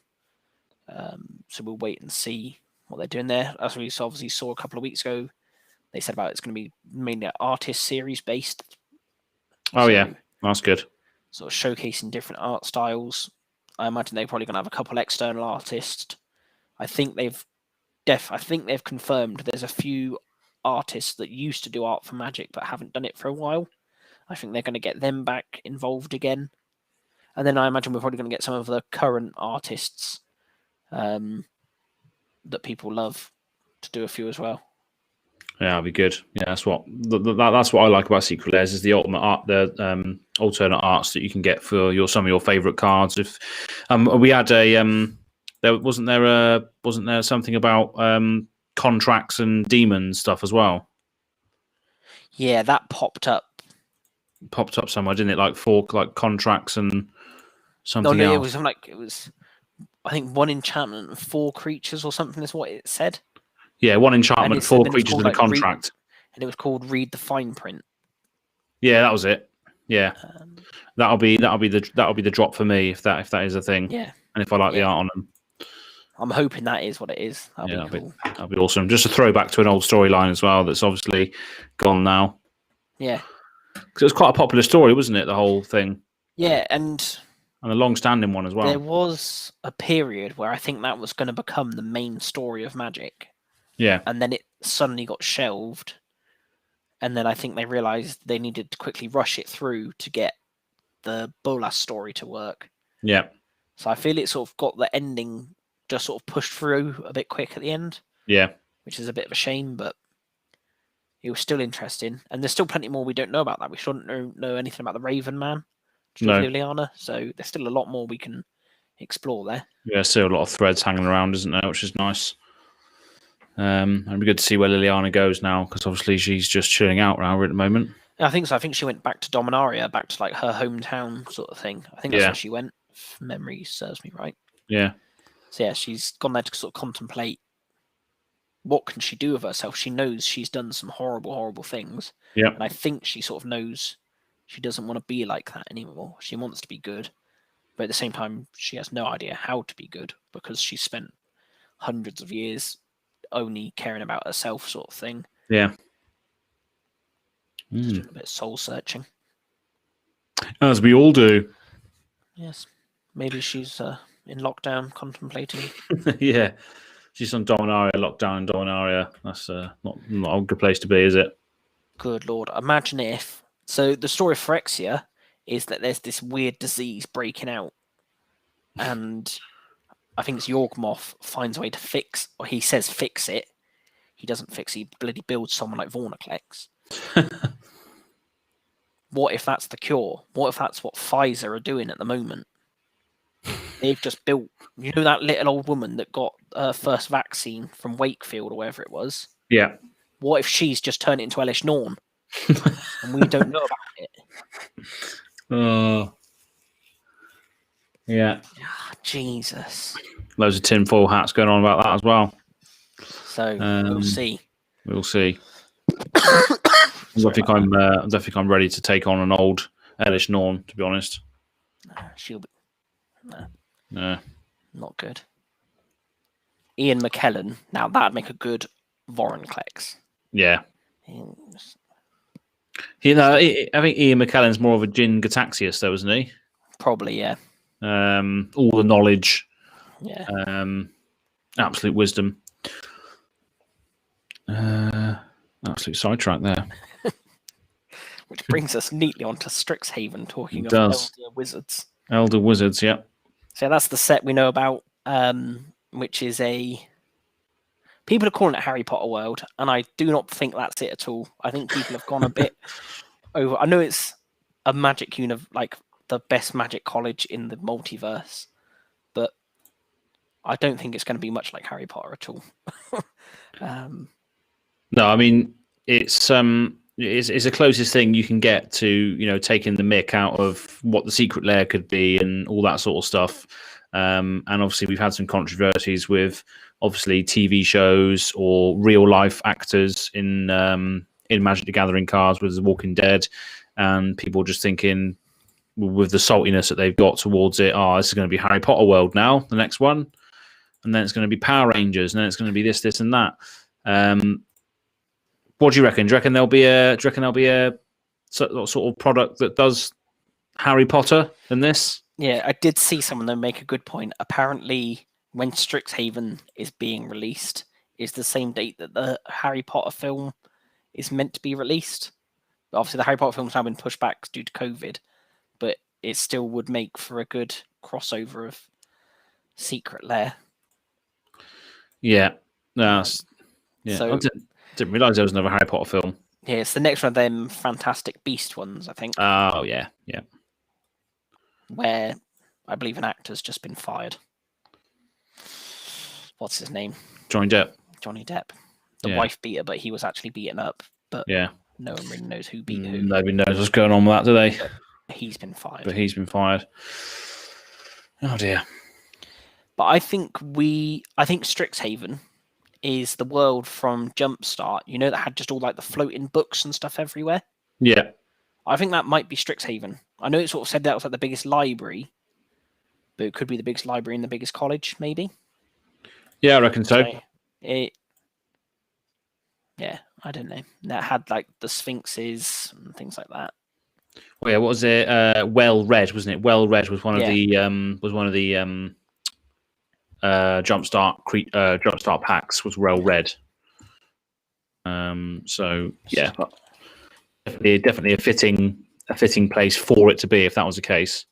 So we'll wait and see what they're doing there. As we obviously saw a couple of weeks ago, they said about it's going to be mainly artist series based. Oh, so, yeah, that's good. Sort of showcasing different art styles. I imagine they're probably going to have a couple external artists. I think they've confirmed there's a few artists that used to do art for Magic but haven't done it for a while. I think they're going to get them back involved again. And then I imagine we're probably going to get some of the current artists that people love to do a few as well. Yeah, that'd be good. Yeah, that's what I like about Secret Lairs is the ultimate art, the alternate arts that you can get for some of your favorite cards. If we had there wasn't there something about contracts and demons stuff as well. Yeah, that popped up somewhere, didn't it? Like contracts and something else. It was something like, it was, I think, 1 enchantment and 4 creatures or something is what it said. Yeah, 1 enchantment, 4 creatures and a contract. And it was called Read the Fine Print. Yeah, that was it. Yeah, that'll be the drop for me if that is a thing. Yeah, and if I like the art on them. I'm hoping that is what it is. That'll be cool. That'll be awesome. Just a throwback to an old storyline as well that's obviously gone now. Yeah. Because it was quite a popular story, wasn't it, the whole thing? Yeah, and a long-standing one as well. There was a period where I think that was going to become the main story of Magic. Yeah. And then it suddenly got shelved. And then I think they realised they needed to quickly rush it through to get the Bolas story to work. Yeah. So I feel it sort of got the ending just sort of pushed through a bit quick at the end. Yeah. Which is a bit of a shame, but it was still interesting. And there's still plenty more we don't know about that. We shouldn't know anything about the Raven Man. No. Liliana. So there's still a lot more we can explore there. Yeah, still a lot of threads hanging around, isn't there? Which is nice. It'd be good to see where Liliana goes now, because obviously she's just chilling out around at the moment. I think so. I think she went back to Dominaria, back to like her hometown sort of thing. I think that's where she went, if memory serves me right. Yeah. So yeah, she's gone there to sort of contemplate what can she do with herself. She knows she's done some horrible, horrible things. Yeah. And I think she sort of knows she doesn't want to be like that anymore. She wants to be good. But at the same time, she has no idea how to be good, because she spent hundreds of years only caring about herself, sort of thing. Yeah. Just a bit soul searching. As we all do. Yes. Maybe she's in lockdown contemplating. Yeah. She's on Dominaria, lockdown in Dominaria. That's not a good place to be, is it? Good Lord. Imagine if... So the story of Phyrexia is that there's this weird disease breaking out. And I think it's Yorgmoth finds a way to fix... Or he says fix it. He doesn't fix it. He bloody builds someone like Vorinclex. What if that's the cure? What if that's what Pfizer are doing at the moment? They've just built, you know, that little old woman that got her first vaccine from Wakefield or wherever it was? Yeah. What if she's just turned it into Elish Norn and we don't know about it? Oh. Yeah. Oh, Jesus. Loads of tinfoil hats going on about that as well. So we'll see. We'll see. I think I'm ready to take on an old Elish Norn, to be honest. She'll be... No. Not good. Ian McKellen. Now that'd make a good Vorinclex. Yeah. You know, I think Ian McKellen's more of a Jin Gataxius, though, isn't he? Probably, yeah. All the knowledge. Yeah. Absolute wisdom. Absolute sidetrack there. Which brings us neatly onto Strixhaven, talking of Elder Wizards. Elder Wizards, yeah. So that's the set we know about, which is a... People are calling it Harry Potter World, and I do not think that's it at all. I think people have gone a bit over... I know it's a magic like the best magic college in the multiverse, but I don't think it's going to be much like Harry Potter at all. No, I mean, it's the closest thing you can get to, you know, taking the mick out of what the secret lair could be and all that sort of stuff. And obviously, we've had some controversies with obviously TV shows or real life actors in Magic the Gathering cards with The Walking Dead, and people just thinking with the saltiness that they've got towards it, this is going to be Harry Potter World now, the next one, and then it's going to be Power Rangers, and then it's going to be this, and that. What do you reckon? Do you reckon there'll be a sort of product that does Harry Potter in this? Yeah, I did see someone though make a good point. Apparently, when Strixhaven is being released, is the same date that the Harry Potter film is meant to be released. But obviously, the Harry Potter film's now been pushed back due to COVID, but it still would make for a good crossover of Secret Lair. Yeah, yeah. So, I didn't realise there was another Harry Potter film. Yeah, it's the next one of them Fantastic Beast ones, I think. Oh, yeah, yeah. Where I believe an actor's just been fired. What's his name? Johnny Depp. Johnny Depp. The wife beater, but he was actually beaten up. But no one really knows who beat who. Nobody knows what's going on with that, do they? But he's been fired. Oh, dear. But I think Strixhaven is the world from Jumpstart, you know, that had just all like the floating books and stuff everywhere. Yeah. I think that might be Strixhaven. I know it sort of said that was like the biggest library, but it could be the biggest library in the biggest college, maybe. Yeah, I reckon so. Yeah, I don't know. That had like the Sphinxes and things like that. Well, yeah, what was it? Well Red, wasn't it? Well Red was one of the Jumpstart packs was Well Red. So yeah, definitely a fitting place for it to be if that was the case.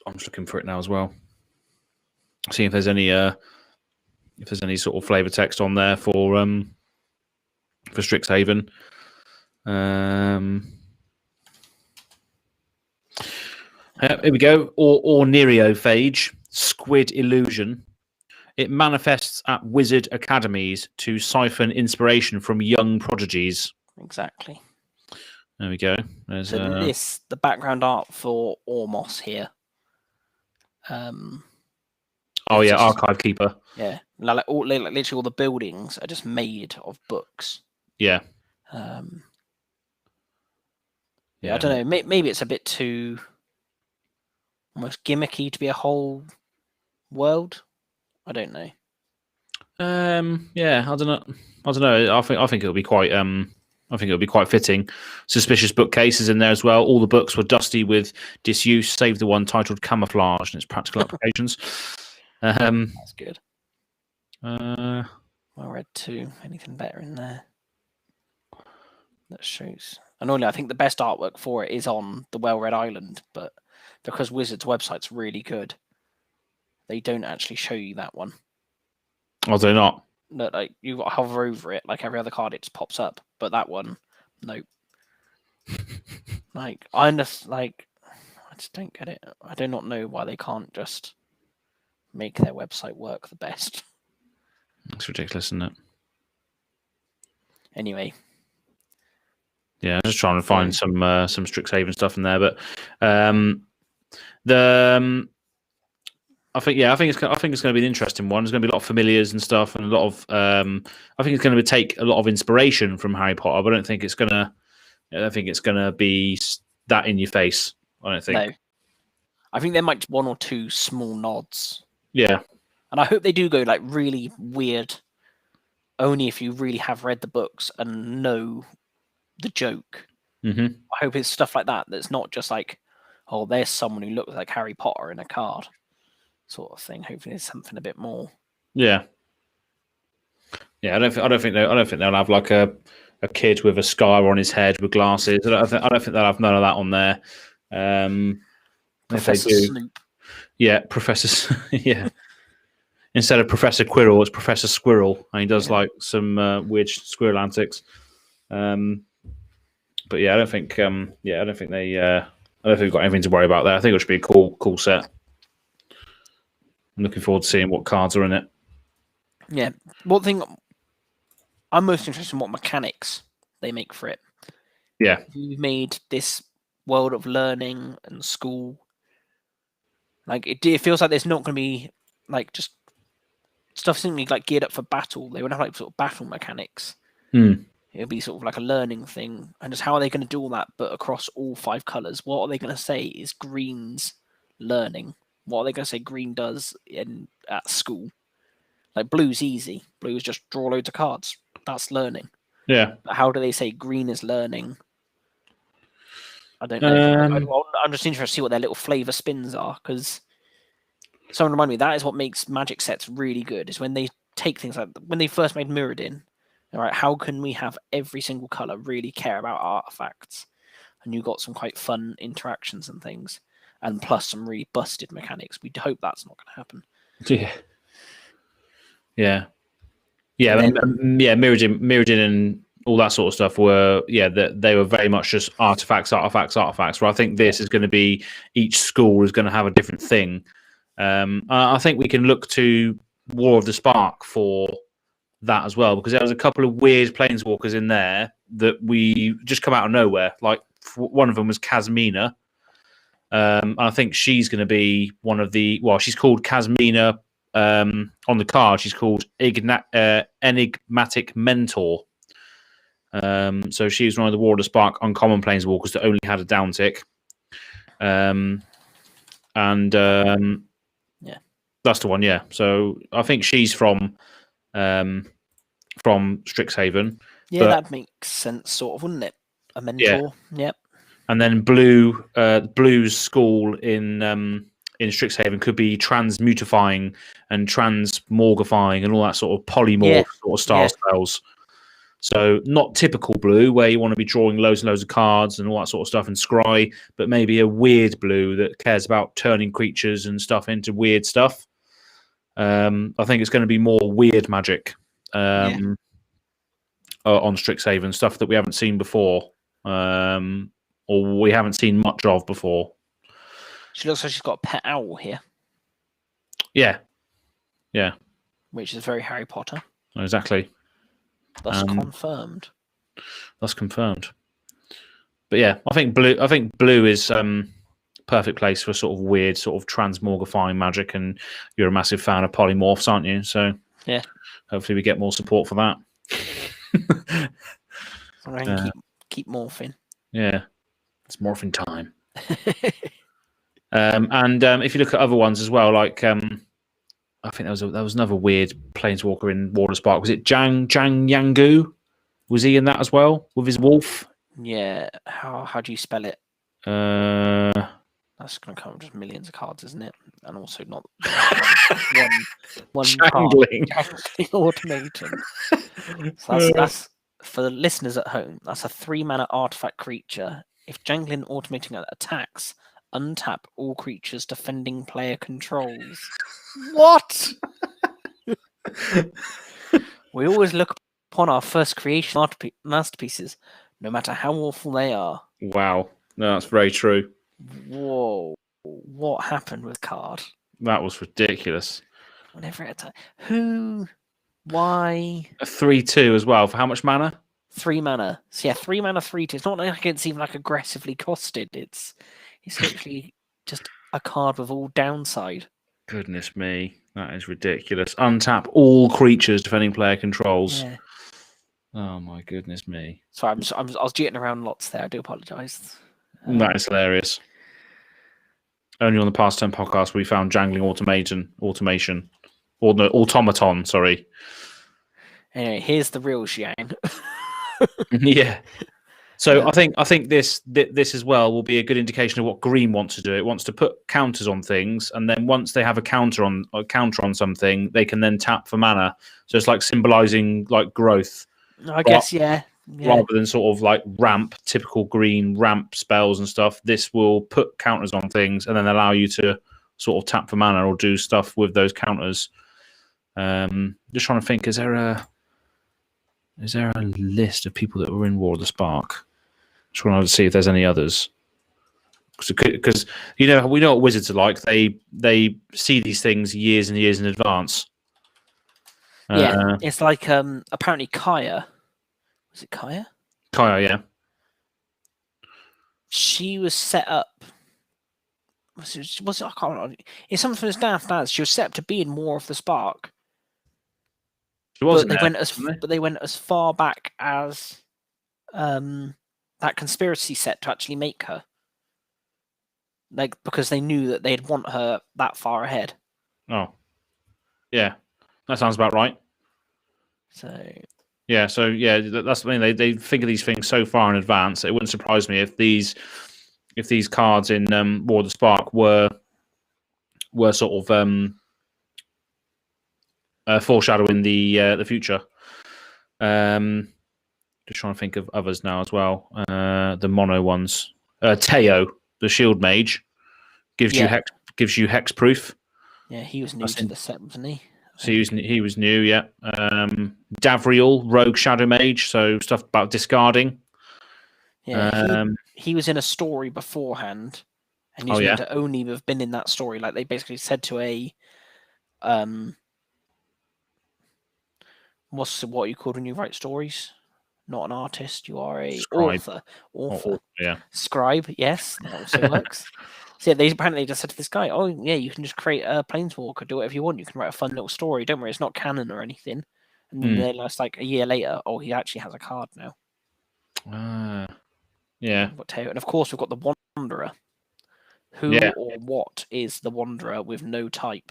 I'm just looking for it now as well. See if there's any sort of flavor text on there for Strixhaven. Here we go. Or Nereophage, Squid Illusion. It manifests at wizard academies to siphon inspiration from young prodigies. Exactly. There we go. There's So the background art for Ormos here. Oh yeah, Archive Keeper. Yeah, like literally all the buildings are just made of books. Yeah. Yeah, I don't know. Maybe it's a bit too almost gimmicky to be a whole world. I don't know. Yeah, I don't know. I think it'll be quite. I think it'll be quite fitting. Suspicious bookcases in there as well. All the books were dusty with disuse, save the one titled Camouflage and its practical applications. That's good. Well read 2. Anything better in there? That shows. And only I think the best artwork for it is on the Well-Read Island, but because Wizards' website's really good, they don't actually show you that one. Oh, they're not. That like you got to hover over it, like every other card, it just pops up. But that one, nope. I just don't get it. I do not know why they can't just make their website work the best. It's ridiculous, isn't it? Anyway. Yeah, I'm just trying to find some Strixhaven stuff in there, but I think it's going to be an interesting one. There's going to be a lot of familiars and stuff, and a lot of I think it's going to take a lot of inspiration from Harry Potter. But I don't think it's going to be that in your face. I don't think. No, I think there might be 1 or 2 small nods. Yeah, and I hope they do go like really weird. Only if you really have read the books and know the joke. Mm-hmm. I hope it's stuff like that. That's not just like, oh, there's someone who looks like Harry Potter in a card, sort of thing. Hopefully, there's something a bit more. Yeah. I don't think they'll have like a kid with a scar on his head with glasses. I don't think they'll have none of that on there. Professor Snoop. Yeah, Professor. Yeah. Instead of Professor Quirrell, it's Professor Squirrel, and he does like some weird squirrel antics. But yeah, I don't think they've got anything to worry about there. I think it should be a cool set. I'm looking forward to seeing what cards are in it. Yeah, one thing I'm most interested in what mechanics they make for it. Yeah, you've made this world of learning and school. Like it feels like there's not going to be like just stuff simply like geared up for battle. They would have like sort of battle mechanics. It'll be sort of like a learning thing, and just how are they going to do all that, but across all 5 colors? What are they going to say is green's learning? What are they going to say green does at school? Like blue's easy. Blue's just draw loads of cards. That's learning. Yeah. But how do they say green is learning? I don't know. I'm just interested to see what their little flavor spins are, because someone remind me that is what makes Magic sets really good. Is when they take things like when they first made Mirrodin. All right, how can we have every single color really care about artifacts? And you got some quite fun interactions and things, and plus some really busted mechanics. We hope that's not going to happen. Yeah. Mirrodin and all that sort of stuff were they were very much just artifacts. Where I think this is going to be each school is going to have a different thing. I think we can look to War of the Spark for that as well, because there was a couple of weird planeswalkers in there that we just come out of nowhere. Like one of them was Kasmina. And I think she's going to be one of the. Well, she's called Kasmina on the card. She's called Enigmatic Mentor. So she was one of the War of the Spark uncommon planeswalkers that only had a down tick. That's the one. Yeah. So I think she's from Strixhaven. Yeah, that makes sense, sort of, wouldn't it? A mentor. Yeah. Yep. And then Blue's school in Strixhaven could be transmutifying and transmorgifying and all that sort of polymorph sort of style spells. So not typical Blue, where you want to be drawing loads and loads of cards and all that sort of stuff and scry, but maybe a weird Blue that cares about turning creatures and stuff into weird stuff. I think it's going to be more weird magic on Strixhaven, stuff that we haven't seen before. Or we haven't seen much of before. She looks like she's got a pet owl here, Yeah. Yeah. which is very Harry Potter. Exactly. Thus confirmed. That's confirmed. But yeah, I think blue is perfect place for sort of weird, sort of transmogrifying magic, and you're a massive fan of polymorphs, aren't you? So yeah, hopefully we get more support for that. Keep morphing. Yeah, it's morphing time. And if you look at other ones as well, like I think there was another weird planeswalker in Water Spark. Was it Jang Yangu? Was he in that as well with his wolf? Yeah. How do you spell it? That's going to come with just millions of cards, isn't it? And also not one Jangling. Jangling automaton. So that's for the listeners at home. That's a 3-mana artifact creature. If Jangling automating attacks, untap all creatures defending player controls. What? We always look upon our first creation masterpieces, no matter how awful they are. Wow, no, that's very true. Whoa, what happened with card? That was ridiculous. Whenever it attacks, who, why? A 3/2 as well for how much mana? 3 mana. So yeah, 3 mana, 3/2. It's not like it's even like aggressively costed. It's literally just a card with all downside. Goodness me, that is ridiculous. Untap all creatures defending player controls. Yeah. Oh my goodness me. Sorry, I was jitting around lots there. I do apologise. That is hilarious. Only on the Past Turn podcast we found jangling automation. Or no, automaton, sorry. Anyway, here's the real Xiang. Yeah. So I think this as well will be a good indication of what Green wants to do. It wants to put counters on things, and then once they have a counter on something, they can then tap for mana. So it's like symbolizing like growth. I guess, yeah. Rather than sort of like typical Green ramp spells and stuff. This will put counters on things and then allow you to sort of tap for mana or do stuff with those counters. Just trying to think, is there a list of people that were in War of the Spark? Just want to see if there's any others. Because we know what wizards are like. They see these things years and years in advance. Yeah, it's like apparently Kaya. Was it Kaya? Kaya, yeah. She was set up. Was it? I can't remember. It's something from his daft. She was set up to be in War of the Spark. She wasn't. But they went as far back as that conspiracy set to actually make her. Like, because they knew that they'd want her that far ahead. Oh. Yeah. That sounds about right. So that's the thing. They figure these things so far in advance. It wouldn't surprise me if these cards in War of the Spark were sort of foreshadowing the future. Just trying to think of others now as well. The mono ones. Teo, the Shield Mage, gives you hex proof. Yeah, he was new to the set, wasn't he? So he was new, yeah. Davriel, Rogue Shadow Mage, so stuff about discarding. Yeah, he was in a story beforehand, and he's meant to only have been in that story. Like, they basically said to a what are you called when you write stories? Not an artist, you are a author. Yeah. Scribe, yes, that also works. So yeah, they apparently just said to this guy, "Oh yeah, you can just create a planeswalker, do whatever you want. You can write a fun little story. Don't worry, it's not canon or anything." And then they realized, like, a year later, oh, he actually has a card now. Yeah. And of course, we've got the Wanderer. Who or what is the Wanderer with no type?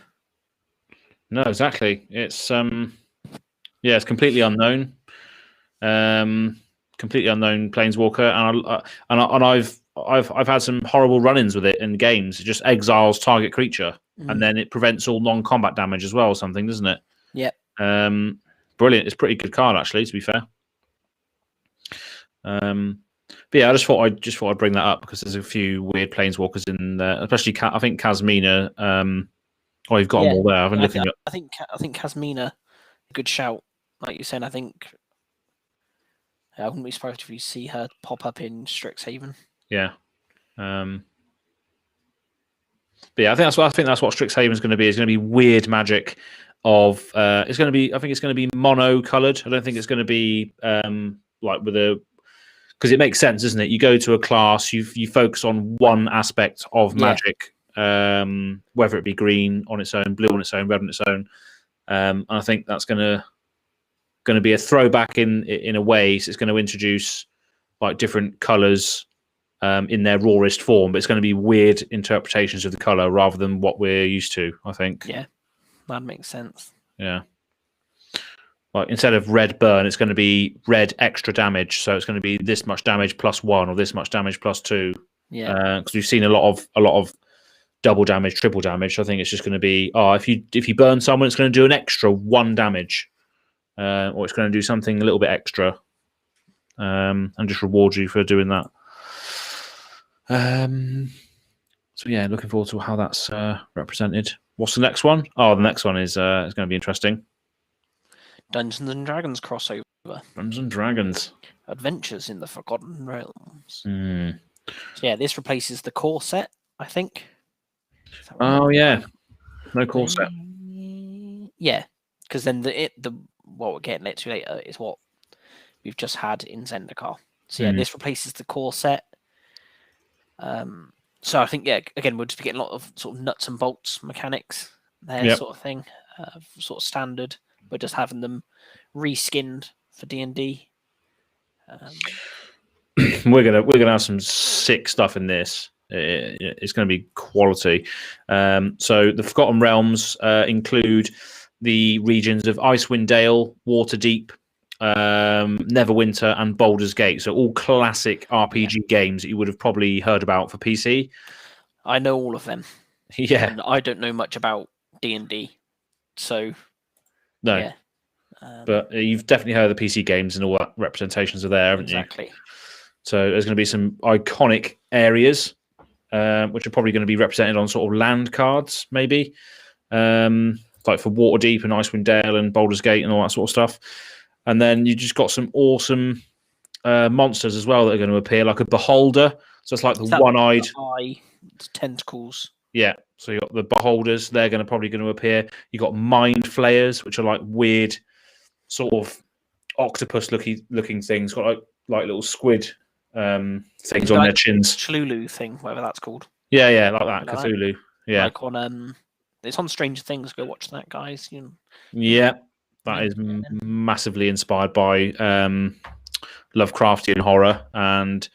No, exactly. It's it's completely unknown. Completely unknown planeswalker, and I've had some horrible run-ins with it in games. It just exiles target creature, and then it prevents all non-combat damage as well. Or something, doesn't it? Yeah. Brilliant. It's a pretty good card, actually. To be fair. But yeah, I just thought I'd bring that up because there's a few weird planeswalkers in there, especially I think Kasmina. You've got them all there. I've been looking at. I think Kasmina, good shout. Like you're saying, I think I wouldn't be surprised if you see her pop up in Strixhaven. Yeah. But yeah, I think that's what Strixhaven is going to be. It's going to be weird magic. It's going to be. I think it's going to be mono colored. I don't think it's going to be like with a. Because it makes sense, doesn't it? You go to a class, you focus on one aspect of magic, whether it be green on its own, blue on its own, red on its own. And I think that's going to be a throwback in a way. So it's going to introduce like different colors in their rawest form, but it's going to be weird interpretations of the color rather than what we're used to, I think. Yeah, that makes sense. Yeah. Like instead of red burn, it's going to be red extra damage. So it's going to be this much damage +1 or this much damage +2. Yeah. Because we've seen a lot of double damage, triple damage. I think it's just going to be if you burn someone, it's going to do an extra 1 damage, or it's going to do something a little bit extra, and just reward you for doing that. So yeah, looking forward to how that's represented. What's the next one? Oh, the next one is going to be interesting. Dungeons and Dragons crossover. Dungeons and Dragons. Adventures in the Forgotten Realms. Mm. So yeah, this replaces the core set, I think. Oh yeah, no core set. Yeah, because then the what we're getting to later is what we've just had in Zendikar. So yeah, this replaces the core set. So I think again we'll just be getting a lot of sort of nuts and bolts mechanics there, sort of thing, sort of standard, but just having them reskinned for D&D. We're gonna have some sick stuff in this. It's going to be quality. So the Forgotten Realms include the regions of Icewind Dale, Waterdeep, Neverwinter, and Baldur's Gate. So all classic RPG games that you would have probably heard about for PC. I know all of them. Yeah, and I don't know much about D&D, so no. Yeah. But you've definitely heard of the PC games and all that representations are there, haven't you? Exactly. So there's going to be some iconic areas, which are probably going to be represented on sort of land cards, maybe, like for Waterdeep and Icewind Dale and Baldur's Gate and all that sort of stuff. And then you just got some awesome monsters as well that are going to appear, like a Beholder. So it's like the one-eyed tentacles. Yeah. So you got the Beholders. They're probably going to appear. You got Mind Flayers, which are like weird, sort of octopus-looking things. Got like little squid things on their chins. Cthulhu thing, whatever that's called. Yeah, like that. Cthulhu. Yeah. Like on it's on Stranger Things. Go watch that, guys. Yeah, that is massively inspired by Lovecraftian horror, and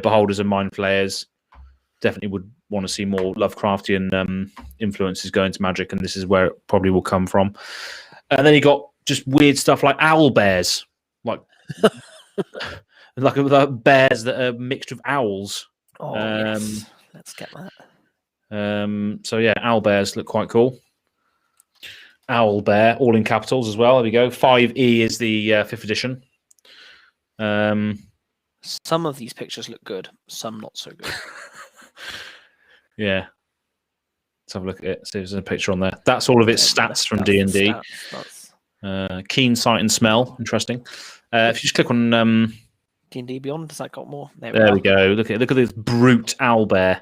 Beholders and Mind Flayers. Definitely would want to see more Lovecraftian influences go into magic, and this is where it probably will come from. And then you got just weird stuff like owl bears, like like bears that are mixed with owls. Oh, yes. Let's get that. So yeah, owl bears look quite cool. Owl bear, all in capitals as well. There we go. 5E is the 5th edition. Some of these pictures look good, some not so good. Yeah. Let's have a look at it. See if there's a picture on there. That's all of its stats from D&D. Keen sight and smell. Interesting. If you just click on D&D Beyond, has that got more? There we go. Look at this brute owlbear.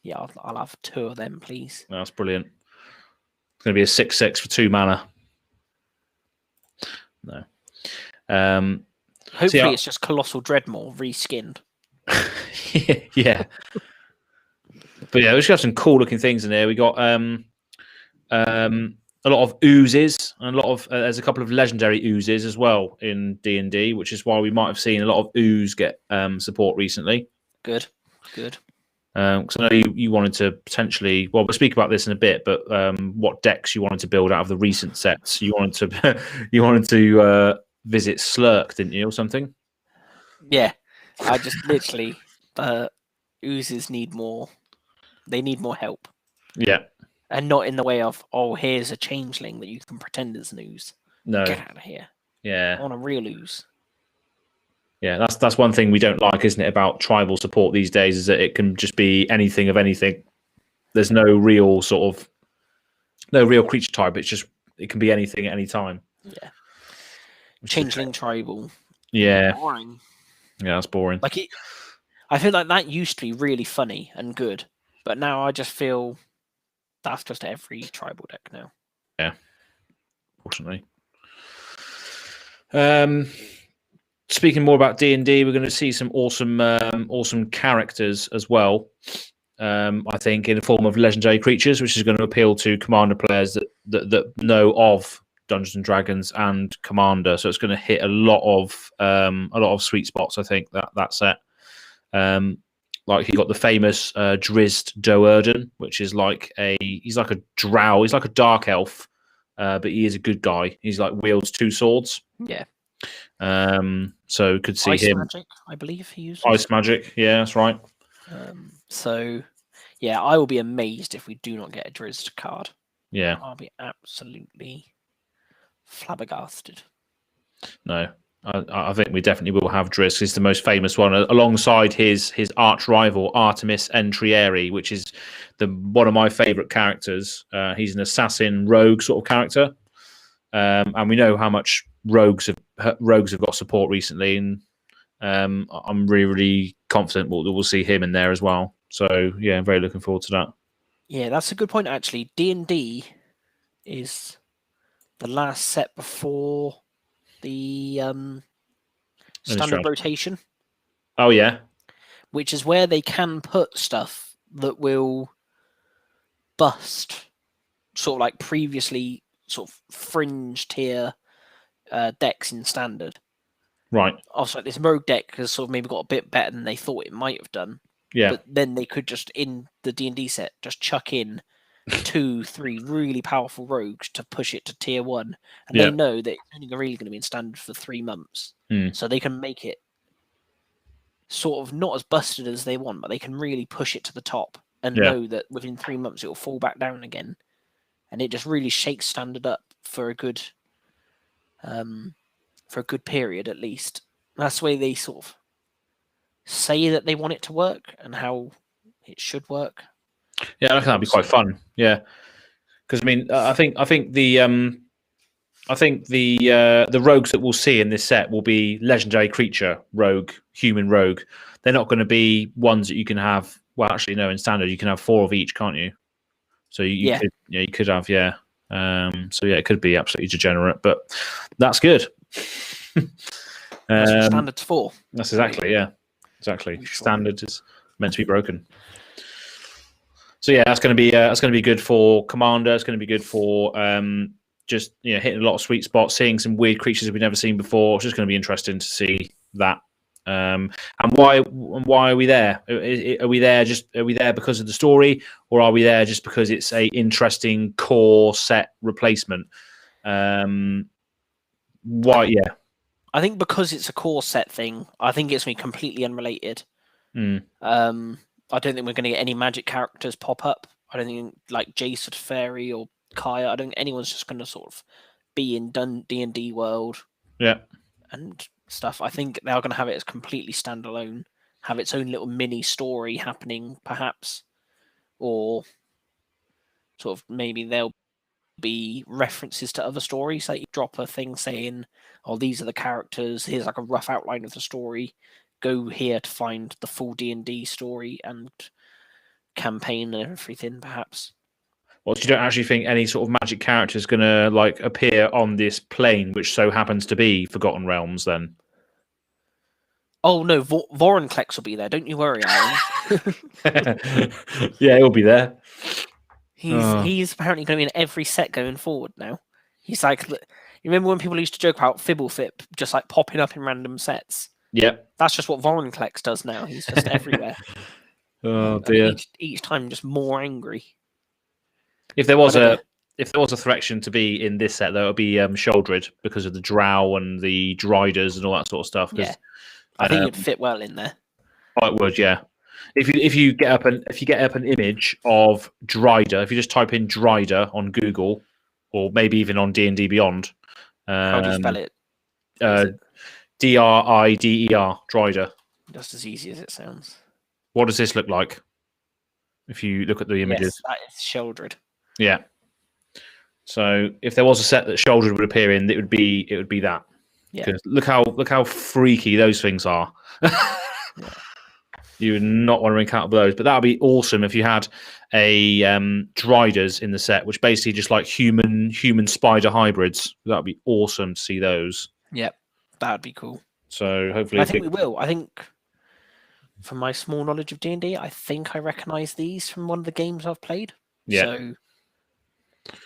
Yeah, I'll have 2 of them, please. That's brilliant. It's going to be a 6/6 for 2 mana. No. Hopefully, it's just Colossal Dreadmaw reskinned. Yeah. But yeah, we just got some cool looking things in there. We got a lot of oozes and a lot of there's a couple of legendary oozes as well in D&D, which is why we might have seen a lot of ooze get support recently. Good. Because I know you wanted to potentially, well, we'll speak about this in a bit, but what decks you wanted to build out of the recent sets? You wanted to visit Slurk, didn't you, or something? Yeah, I just literally oozes need more. They need more help. Yeah. And not in the way of, here's a changeling that you can pretend is an ooze. No. Get out of here. Yeah. I want a real ooze. Yeah, that's one thing we don't like, isn't it, about tribal support these days, is that it can just be anything of anything. There's no real creature type. It can be anything at any time. Yeah. Changeling tribal. Yeah. Boring. Yeah, that's boring. I feel like that used to be really funny and good, but now I just feel that's just every tribal deck now. Yeah, fortunately. Speaking more about D&D, we're going to see some awesome characters as well. I think in the form of legendary creatures, which is going to appeal to Commander players that know of Dungeons and Dragons and Commander. So it's going to hit a lot of sweet spots. I think that set. Like you got the famous Drizzt Do'Urden, which is he's like a drow, he's like a dark elf, but he is a good guy. He's like wields 2 swords. Yeah. So could see Ice him. magic, I believe he uses. Ice magic, yeah, that's right. So, yeah, I will be amazed if we do not get a Drizzt card. Yeah, I'll be absolutely flabbergasted. No, I think we definitely will have Drizzt. He's the most famous one, alongside his arch rival Artemis Entreri, which is one of my favourite characters. He's an assassin rogue sort of character, and we know how much rogues have got support recently, and I'm really confident we'll see him in there as well. So yeah, I'm very looking forward to that. Yeah, that's a good point actually. D&D is the last set before the standard rotation. Oh yeah, which is where they can put stuff that will bust sort of like previously sort of fringe tier decks in standard. Right. Also, like this rogue deck has sort of maybe got a bit better than they thought it might have done. Yeah. But then they could just, in the D&D set, just chuck in 2-3 really powerful rogues to push it to tier 1. And they know that it's only really going to be in standard for 3 months. So they can make it sort of not as busted as they want, but they can really push it to the top and know that within 3 months it will fall back down again. And it just really shakes standard up for a good period at least. That's the way they sort of say that they want it to work and how it should work. Yeah, I reckon that'd be quite fun. Yeah, because I mean, I think the rogues that we'll see in this set will be legendary creature rogue, human rogue. They're not going to be ones that you can have. Well, actually, no. In standard, you can have 4 of each, can't you? So you could have so yeah, it could be absolutely degenerate, but that's good. That's what standard's for. That's exactly. Standard is meant to be broken. So yeah, that's going to be good for Commander. It's going to be good for just hitting a lot of sweet spots, seeing some weird creatures we've never seen before. It's just going to be interesting to see that. And why are we there? Are we there because of the story, or are we there just because it's a interesting core set replacement? Why? Yeah, I think because it's a core set thing. I think it's going to be completely unrelated. I don't think we're going to get any magic characters pop up. I don't think like Jace or Fairy or Kaya. I don't think anyone's just going to sort of be in D&D world. Yeah. And stuff. I think they're going to have it as completely standalone, have its own little mini story happening, perhaps, or sort of maybe there'll be references to other stories. Like you drop a thing saying, "Oh, these are the characters. Here's like a rough outline of the story. Go here to find the full D&D story and campaign and everything." Perhaps. Well, so you don't actually think any sort of magic character is going to like appear on this plane, which so happens to be Forgotten Realms, then? Oh no, Vorinclex will be there. Don't you worry, Aaron. Yeah, he'll be there. He's apparently going to be in every set going forward now. He's like, you remember when people used to joke about Fibblefip just like popping up in random sets? Yep. That's just what Vorinclex does now. He's just everywhere. Oh dear. Each time, just more angry. If there was a threction to be in this set, though, it would be Sheoldred because of the Drow and the Driders and all that sort of stuff. Yeah, I think it'd fit well in there. Oh, it would, yeah. If you get up an image of Drider, if you just type in Drider on Google, or maybe even on D&D Beyond, how do you spell it? Drider, Drider. Just as easy as it sounds. What does this look like? If you look at the images, yes, that is Sheoldred. Yeah. So if there was a set that Sheoldred would appear in, it would be that. Yeah. Look how freaky those things are. Yeah. You would not want to encounter those, but that would be awesome if you had a Driders in the set, which basically just like human spider hybrids. That would be awesome to see those. Yep, that would be cool. So hopefully, I think we will. I think, from my small knowledge of D&D, I think I recognise these from one of the games I've played. Yeah. So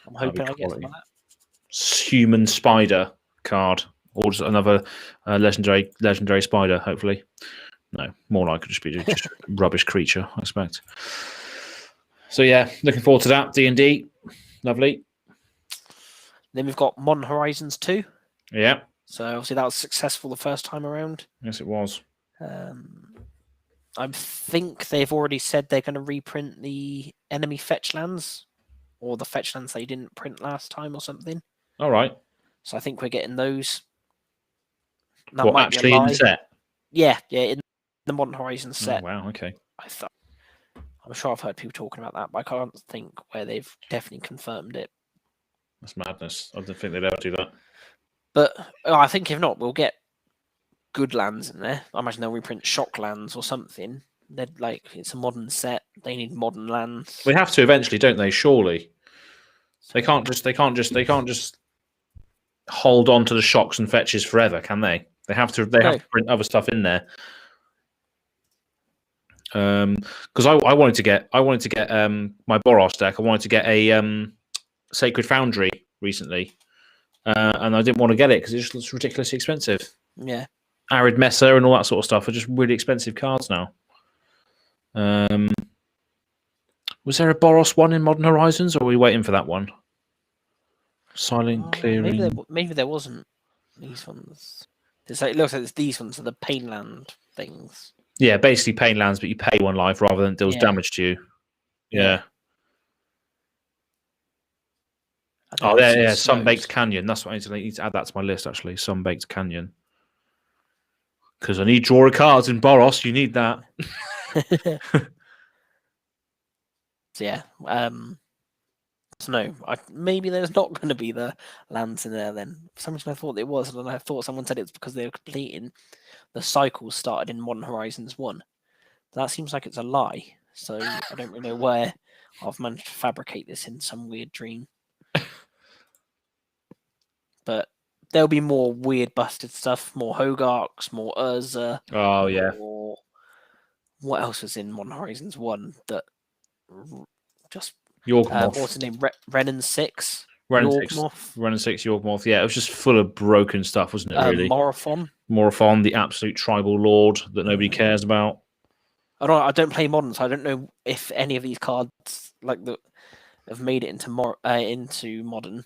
I'm hoping I get some of that. Human spider card, or just another legendary spider. Hopefully, no, more likely just be just a rubbish creature, I expect. So yeah, looking forward to that. D&D, lovely. Then we've got Modern Horizons 2. Yeah. So obviously that was successful the first time around. Yes, it was. I think they've already said they're going to reprint the enemy fetch lands, or the fetch lands they didn't print last time, or something. All right. So I think we're getting those. That What, might actually be a in lie. the set? Yeah, in the Modern Horizons set. Oh, wow. Okay. I'm sure I've heard people talking about that, but I can't think where they've definitely confirmed it. That's madness. I don't think they'd ever do that. But I think if not, we'll get good lands in there. I imagine they'll reprint shock lands or something. They're like, it's a modern set. They need modern lands. They have to eventually, don't they? Surely. They can't just hold on to the shocks and fetches forever, can they? They have to print other stuff in there. Because I wanted to get my Boros deck. I wanted to get a Sacred Foundry recently, and I didn't want to get it because it just looks ridiculously expensive. Yeah, Arid Mesa and all that sort of stuff are just really expensive cards now. Was there a Boros one in Modern Horizons, or are we waiting for that one? Silent Clearing. Maybe there wasn't these ones. It looks like these ones are the Painland things. Yeah, basically pain lands, but you pay 1 life rather than it deals damage to you. Yeah. Oh, yeah. Sunbaked Canyon. That's what I need to add that to my list, actually. Sunbaked Canyon. Because I need drawer cards in Boros. You need that. So yeah. So no, maybe there's not going to be the lands in there then. For some reason I thought there was, and I thought someone said it was because they were completing the cycle started in Modern Horizons 1. That seems like it's a lie. So I don't really know where I've managed to fabricate this in some weird dream. But there'll be more weird busted stuff, more Hogarths, more Urza. Oh, yeah. What else was in Modern Horizons 1 that just... Yorkmoth. What's his name? Renan 6? Renan 6, Yorkmoth. Yeah, it was just full of broken stuff, wasn't it, really? Morophon, the absolute tribal lord that nobody cares about. I don't play Modern, so I don't know if any of these cards have made it into Modern.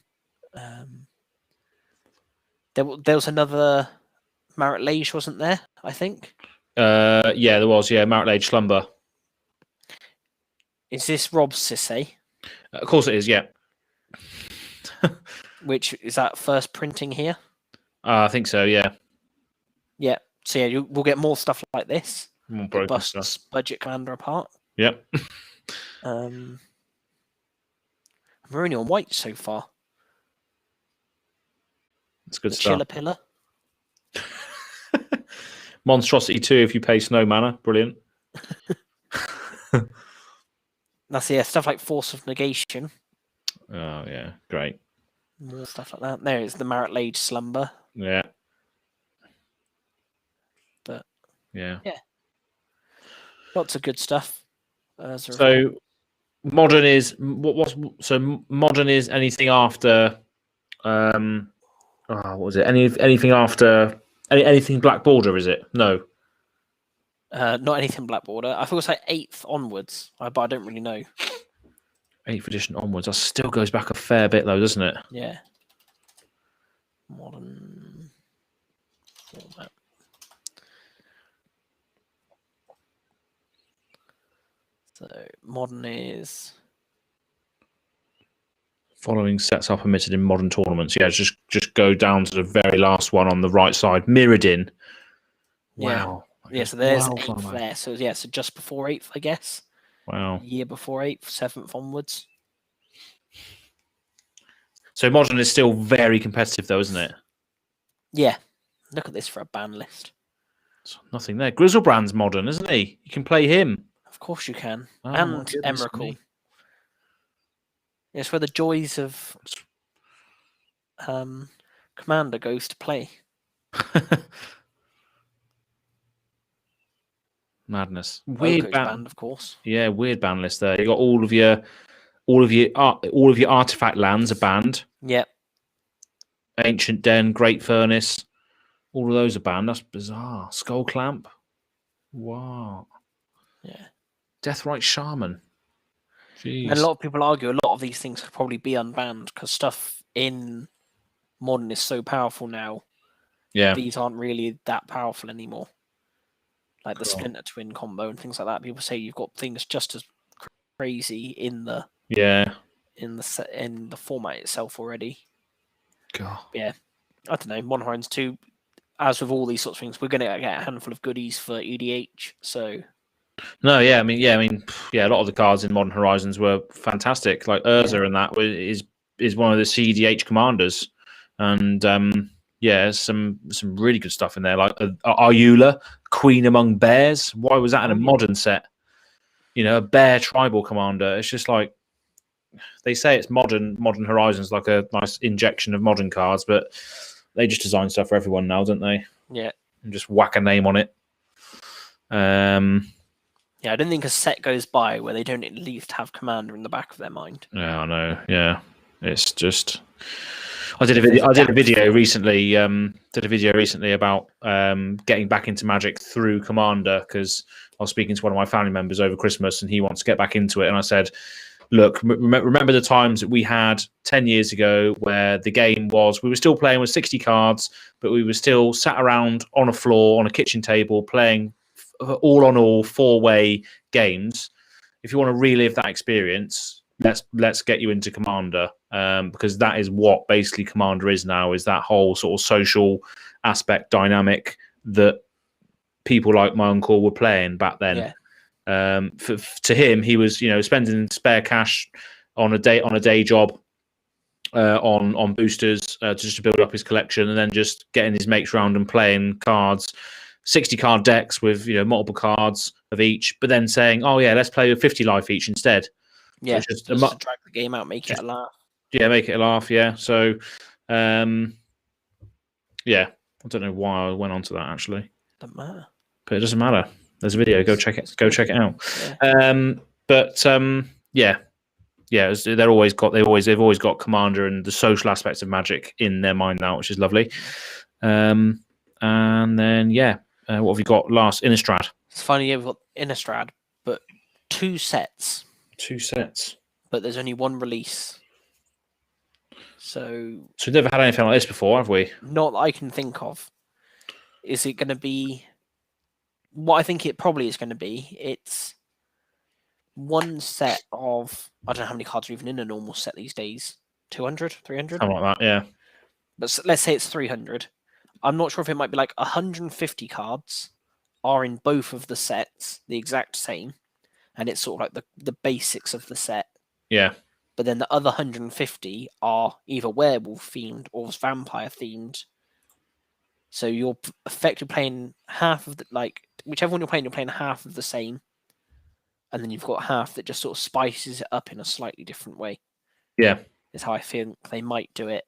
There was another Marit Lage, wasn't there? I think. Yeah, there was. Yeah, Marit Lage Slumber. Is this Rob's Sisse? Of course it is. Yeah. Which is that first printing here? I think so. Yeah. Yeah. So yeah, we'll get more stuff like this. More broken busts stuff. Budget Commander apart. Yep. We're only on white so far. It's good stuff. Chiller Pillar. Monstrosity 2 if you pay snow mana. Brilliant. That's stuff like Force of Negation. Oh yeah, great. More stuff like that. There is the Marit Lage Slumber. Yeah. But yeah. Lots of good stuff. So modern is modern is anything after what was it? Anything after anything Black Border, is it? No. Not anything Black Border. I thought it was like 8th onwards, but I don't really know. 8th edition onwards. That still goes back a fair bit, though, doesn't it? Yeah. Modern format. So modern is following sets are permitted in modern tournaments. Yeah, just go down to the very last one on the right side. Mirrodin. Wow. Yeah, so there's 8th there. So yeah, so just before 8th, I guess. Wow. Year before 8th, 7th onwards. So modern is still very competitive, though, isn't it? Yeah. Look at this for a ban list. Nothing there. Grizzlebrand's modern, isn't he? You can play him. Of course you can. Oh, And goodness Emrakul. me. It's where the joys of Commander goes to play. Madness. Weird band, of course. Yeah, weird ban list there. You got all of your artifact lands are banned. Yep. Ancient Den, Great Furnace, all of those are banned. That's bizarre. Skull Clamp. Wow. Yeah. Deathrite Shaman. Jeez. And a lot of people argue a lot of these things could probably be unbanned because stuff in Modern is so powerful now. Yeah. These aren't really that powerful anymore. Like the Splinter Twin combo and things like that. People say you've got things just as crazy in the in the format itself already. God. Yeah, I don't know. Modern Horizons 2, as with all these sorts of things, we're going to get a handful of goodies for EDH. So no, yeah, I mean, a lot of the cards in Modern Horizons were fantastic. Like Urza and that is one of the CEDH commanders, and some really good stuff in there. Like Ayula, Queen Among Bears. Why was that in a modern set? You know, a bear tribal commander. It's just like they say it's modern Horizons, like a nice injection of modern cards, but they just design stuff for everyone now, don't they? Yeah, and just whack a name on it. Yeah, I don't think a set goes by where they don't at least have Commander in the back of their mind. Yeah, I know. Yeah, it's just. I did a video recently. Did a video recently about getting back into Magic through Commander because I was speaking to one of my family members over Christmas and he wants to get back into it. And I said, "Look, remember the times that we had 10 years ago where the game was we were still playing with 60 cards, but we were still sat around on a floor on a kitchen table playing all 4-way games. If you want to relive that experience." Let's get you into Commander because that is what basically Commander is now, is that whole sort of social aspect dynamic that people like my uncle were playing back then. Yeah. To him, he was spending spare cash on a day job on boosters just to build up his collection, and then just getting his mates around and playing cards, 60 card decks with multiple cards of each, but then saying, "Oh yeah, let's play with 50 life each instead." Yeah, so just to drag the game out, make it a laugh. Yeah, make it a laugh. Yeah, so yeah, I don't know why I went on to that actually. Doesn't matter. But it doesn't matter. There's a video. Go check it. Go check it out. Yeah. Yeah. They've always got Commander and the social aspects of Magic in their mind now, which is lovely. And then what have you got last? Innistrad. It's funny, we've got Innistrad, but 2 sets. 2 sets. But there's only 1 release. So we've never had anything like this before, have we? Not that I can think of. Is it going to be what I think it probably is going to be? It's 1 set of, I don't know how many cards are even in a normal set these days. 200, 300? Something like that, yeah. But let's say it's 300. I'm not sure if it might be like 150 cards are in both of the sets, the exact same. And it's sort of like the basics of the set. Yeah. But then the other 150 are either werewolf themed or vampire themed. So you're effectively playing half of whichever one you're playing half of the same. And then you've got half that just sort of spices it up in a slightly different way. Yeah. Is how I think they might do it.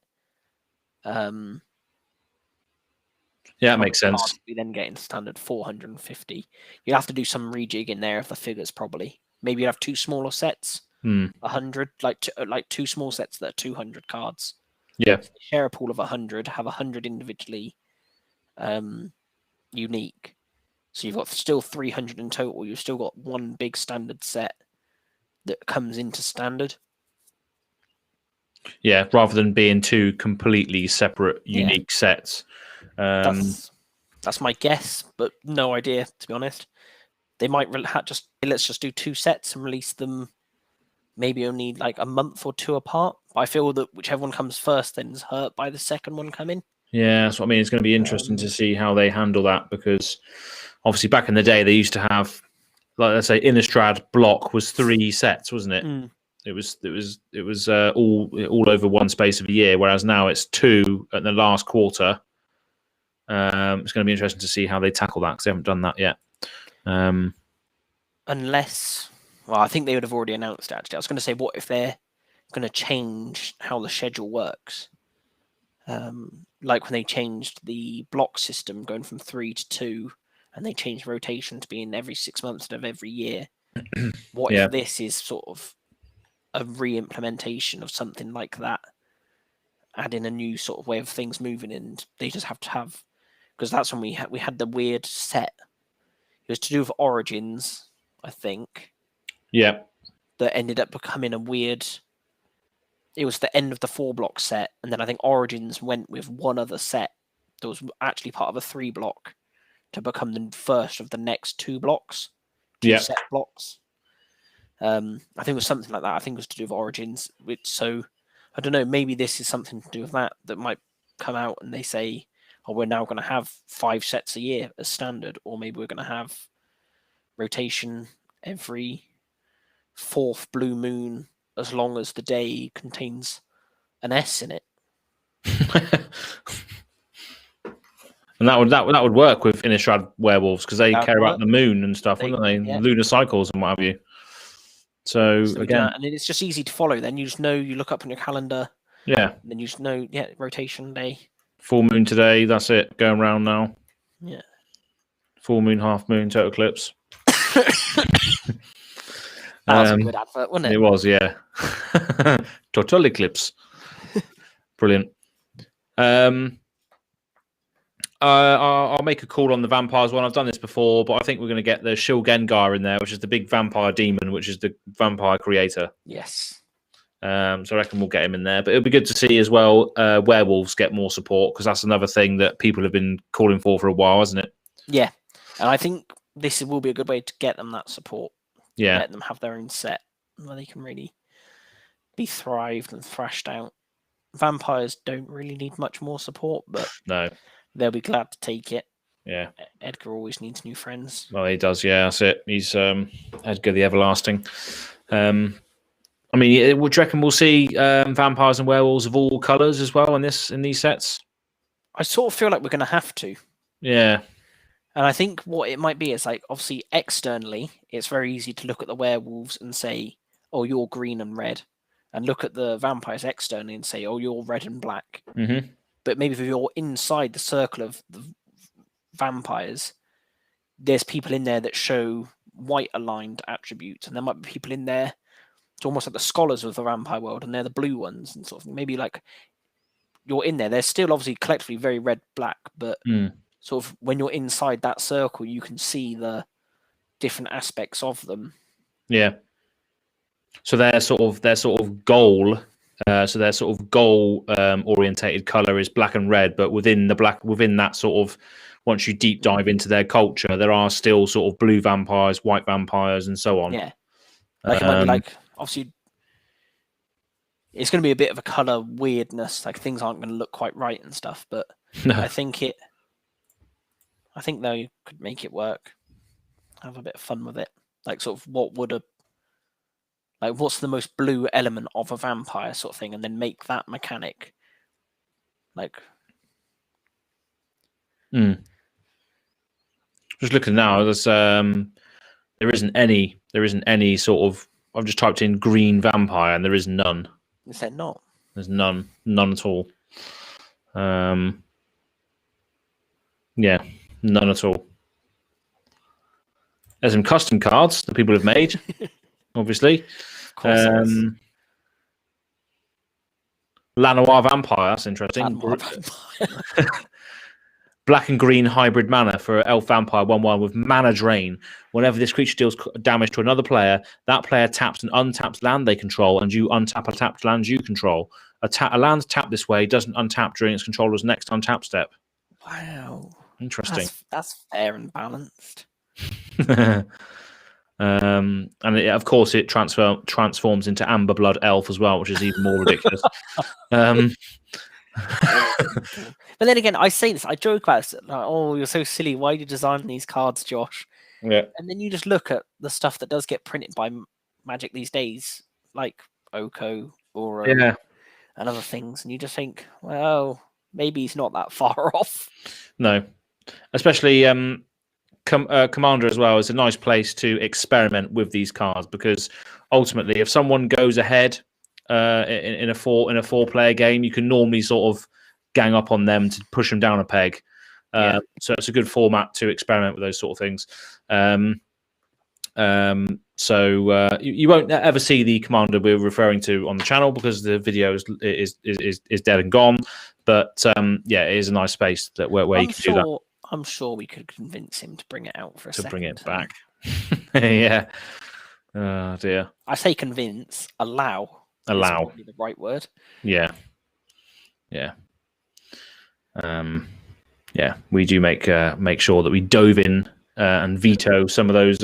Yeah, it makes sense. We then get into standard 450. You'll have to do some rejig in there of the figures, probably. Maybe you have 2 smaller sets, 100, like 2 small sets that are 200 cards. Yeah. So share a pool of 100, have 100 individually unique. So you've got still 300 in total. You've still got 1 big standard set that comes into standard. Yeah, rather than being 2 completely separate, unique sets. That's my guess, but no idea, to be honest. They might let's just do 2 sets and release them maybe only like a month or 2 apart. But I feel that whichever one comes first then is hurt by the second one coming. Yeah, that's what I mean. It's going to be interesting to see how they handle that, because obviously back in the day they used to have, like, let's say Innistrad block was 3 sets, wasn't it? It was all over one space of a year, whereas now it's 2 at the last quarter. It's going to be interesting to see how they tackle that because they haven't done that yet. Unless, well, I think they would have already announced it, actually. I was going to say, what if they're going to change how the schedule works? Like when they changed the block system going from 3 to 2, and they changed rotation to being every 6 months instead of every year. What if this is sort of a re-implementation of something like that, adding a new sort of way of things moving, and they just have to have, because that's when we had the weird set. It was to do with Origins, I think. Yeah. That ended up becoming a weird. It was the end of the 4-block set, and then I think Origins went with one other set that was actually part of a 3-block to become the first of the next 2 blocks, 2 set blocks. I think it was something like that. I think it was to do with Origins. So I don't know. Maybe this is something to do with that might come out, and they say, "Oh, we're now going to have 5 sets a year as standard," or maybe we're going to have rotation every 4th blue moon, as long as the day contains an S in it. And that would work with Innistrad werewolves because they care about the moon and stuff, wouldn't they? Yeah. Lunar cycles and what have you. So again, and it's just easy to follow. Then you just know, you look up on your calendar. Yeah. And then you just know, rotation day. Full moon today. That's it. Going around now. Yeah. Full moon, half moon, total eclipse. That was a good advert, wasn't it? It was, yeah. Total eclipse. Brilliant. I'll make a call on the vampires one. I've done this before, but I think we're going to get the Shilgengar in there, which is the big vampire demon, which is the vampire creator. Yes. So I reckon we'll get him in there. But it'll be good to see as well werewolves get more support, because that's another thing that people have been calling for a while, hasn't it? Yeah. And I think this will be a good way to get them that support. Yeah. Let them have their own set where they can really be thrived and thrashed out. Vampires don't really need much more support, but no, they'll be glad to take it. Yeah. Edgar always needs new friends. Well, he does, yeah, that's it. He's Edgar the Everlasting. I mean, do you reckon we'll see vampires and werewolves of all colours as well in these sets? I sort of feel like we're going to have to. Yeah. And I think what it might be is, like, obviously externally, it's very easy to look at the werewolves and say, "Oh, you're green and red," and look at the vampires externally and say, "Oh, you're red and black." Mm-hmm. But maybe if you're inside the circle of the vampires, there's people in there that show white aligned attributes, and there might be people in there. It's almost like the scholars of the vampire world, and they're the blue ones, and sort of maybe like you're in there. They're still obviously collectively very red black, but sort of when you're inside that circle, you can see the different aspects of them. Yeah. So their sort of goal. So their sort of goal orientated color is black and red, but within that sort of, once you deep dive into their culture, there are still sort of blue vampires, white vampires, and so on. Yeah, like it might be like, obviously it's going to be a bit of a color weirdness, like things aren't going to look quite right and stuff. But no. I think they could make it work. Have a bit of fun with it. Like sort of what's the most blue element of a vampire sort of thing, and then make that mechanic. Like, just looking now, there's there isn't any sort of. I've just typed in green vampire, and there is none. Is there not? There's none at all. Yeah, none at all. There's some custom cards that people have made, obviously. Of course. Lanoir Vampire, that's interesting. Black and green hybrid mana for Elf Vampire 1/1 with mana drain. Whenever this creature deals damage to another player, that player taps an untapped land they control, and you untap a tapped land you control. A land tapped this way doesn't untap during its controller's next untap step. Wow. Interesting. That's fair and balanced. And of course it transforms into Amber Blood Elf as well, which is even more ridiculous. But then again, I say this, I joke about it, like, "Oh, you're so silly, why are you designing these cards, Josh?" Yeah. And then you just look at the stuff that does get printed by Magic these days, like Oko or and other things, and you just think, well, maybe he's not that far off. No, especially Commander as well is a nice place to experiment with these cards, because ultimately, if someone goes ahead in a four-player game, you can normally sort of gang up on them to push them down a peg. So it's a good format to experiment with those sort of things. So you won't ever see the Commander we're referring to on the channel because the video is dead and gone. But yeah, it is a nice space where you can do that. I'm sure we could convince him to bring it out for a second. To bring it back. Yeah. Oh dear. I say convince, allow. Allow. Is probably the right word. Yeah. Yeah. Yeah. We do make sure that we dove in and veto some of those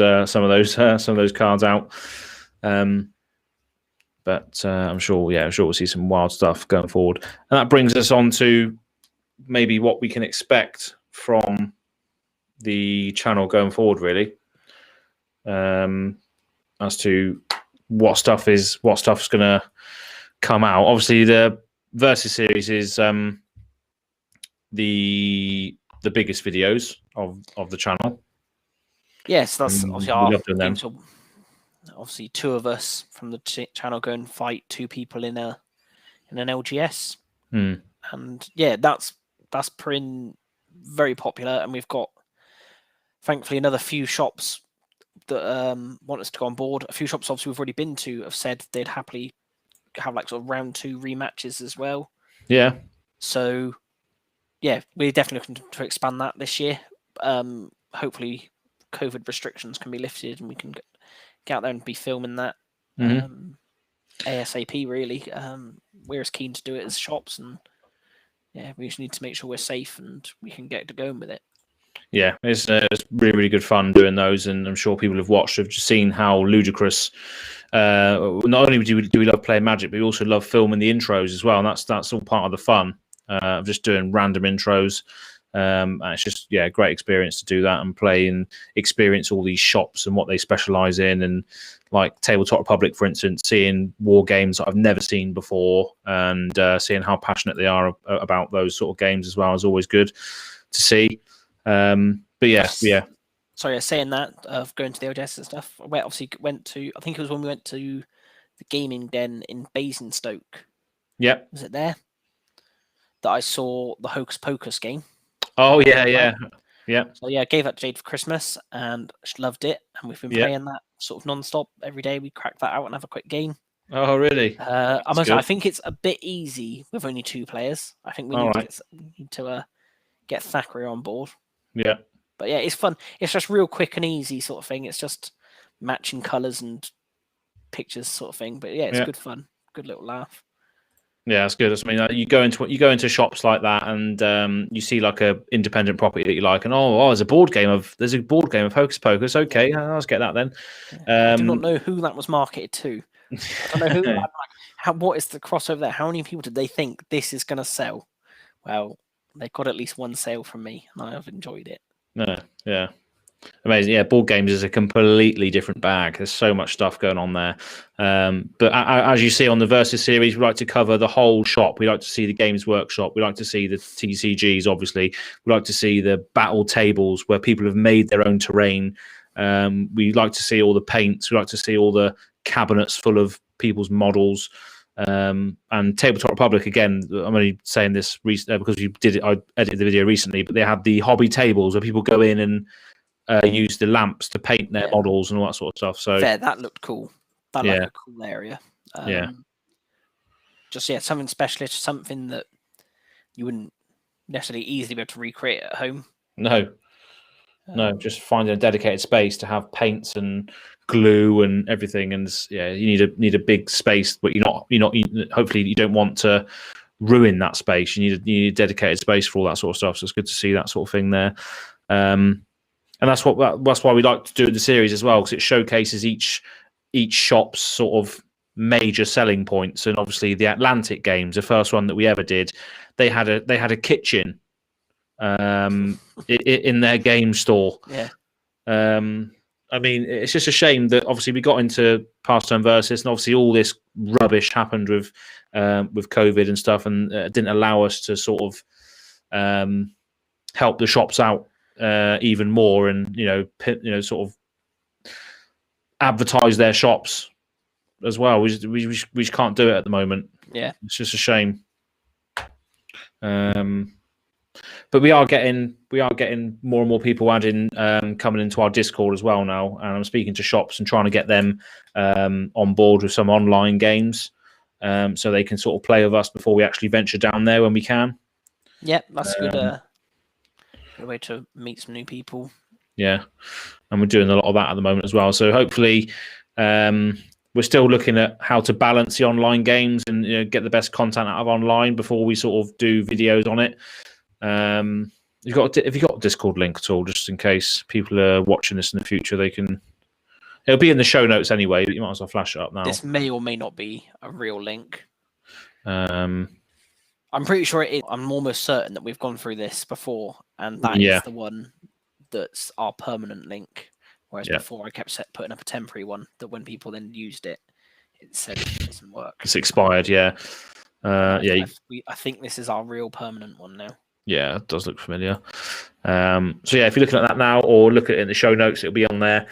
cards out. But I'm sure we'll see some wild stuff going forward. And that brings us on to maybe what we can expect from the channel going forward, really, as to what stuff's going to come out. Obviously, the Versus series is the biggest videos of the channel. Yes, that's obviously our them. Obviously, two of us from the channel go and fight two people in an LGS, and yeah, that's very popular, and we've got thankfully another few shops that want us to go on board. A few shops obviously we've already been to have said they'd happily have like sort of round 2 rematches as well. Yeah. So yeah, we're definitely looking to expand that this year. Hopefully COVID restrictions can be lifted and we can get out there and be filming that ASAP, really. We're as keen to do it as shops, and yeah, we just need to make sure we're safe and we can get to going with it. Yeah, it's really, really good fun doing those, and I'm sure people have watched, have just seen how ludicrous. Not only do we love playing Magic, but we also love filming the intros as well, and that's all part of the fun of just doing random intros. And it's just a great experience to do that and play and experience all these shops and what they specialize in, and like Tabletop Republic, for instance, seeing war games that I've never seen before, and seeing how passionate they are about those sort of games as well is always good to see. But yeah. Sorry, saying that of going to the LGS and stuff. I went to. I think it was when we went to the gaming den in Basingstoke. Yep. Was it there that I saw the Hocus Pocus game? Oh yeah. So yeah, I gave that to Jade for Christmas and she loved it, and we've been playing that sort of non-stop every day. We crack that out and have a quick game. Oh really? I think it's a bit easy with only 2 players. I think we need to get Thackeray on board. Yeah. But yeah, it's fun. It's just real quick and easy sort of thing. It's just matching colours and pictures sort of thing. But yeah, it's good fun. Good little laugh. Yeah, that's good. I mean, you go into shops like that, and you see like a independent property that you like, and there's a board game of Hocus Pocus. Okay, let's get that then. I do not know who that was marketed to. I don't know who. What is the crossover there? How many people did they think this is going to sell? Well, they got at least one sale from me, and I have enjoyed it. No, yeah. Amazing. Yeah, board games is a completely different bag. There's so much stuff going on there. But as you see on the Versus series, we like to cover the whole shop. We like to see the Games Workshop. We like to see the TCGs, obviously. We like to see the battle tables where people have made their own terrain. We like to see all the paints. We like to see all the cabinets full of people's models. And Tabletop Republic, again, I'm only saying this because I edited the video recently, but they had the hobby tables where people go in and use the lamps to paint their models and all that sort of stuff. So that looked cool. That looked like a cool area. Something specialist, something that you wouldn't necessarily easily be able to recreate at home. No, just finding a dedicated space to have paints and glue and everything, and you need a big space, but hopefully you don't want to ruin that space. You need a dedicated space for all that sort of stuff. So it's good to see that sort of thing there. And that's why we like to do the series as well, because it showcases each shop's sort of major selling points. And obviously the Atlantic games, the first one that we ever did, they had a kitchen in their game store. I mean, it's just a shame that obviously we got into Pastime Versus, and obviously all this rubbish happened with COVID and stuff, and it didn't allow us to sort of help the shops out even more, and sort of advertise their shops as well. We just can't do it at the moment. Yeah, it's just a shame. But we are getting more and more people adding coming into our Discord as well now, and I'm speaking to shops and trying to get them on board with some online games, so they can sort of play with us before we actually venture down there when we can. Yeah, that's a good way to meet some new people. Yeah, and we're doing a lot of that at the moment as well. So hopefully, we're still looking at how to balance the online games and get the best content out of online before we sort of do videos on it. Have you got a Discord link at all, just in case people are watching this in the future? It'll be in the show notes anyway, but you might as well flash it up now. This may or may not be a real link. I'm pretty sure it is. I'm almost certain that we've gone through this before, and that is the one that's our permanent link. Whereas before I kept putting up a temporary one that when people then used it, it said it doesn't work. It's expired, yeah. I think this is our real permanent one now. Yeah, it does look familiar. So yeah, if you're looking at that now or look at it in the show notes, it'll be on there.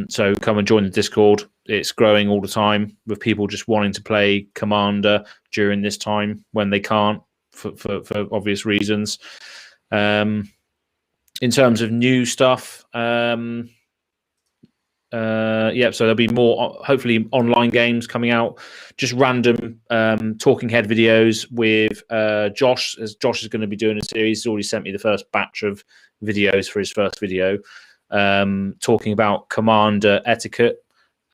So come and join the Discord. It's growing all the time with people just wanting to play Commander during this time when they can't for obvious reasons. In terms of new stuff, so there'll be more, hopefully, online games coming out. Just random talking head videos with Josh, as Josh is going to be doing a series. He's already sent me the first batch of videos for his first video, talking about Commander etiquette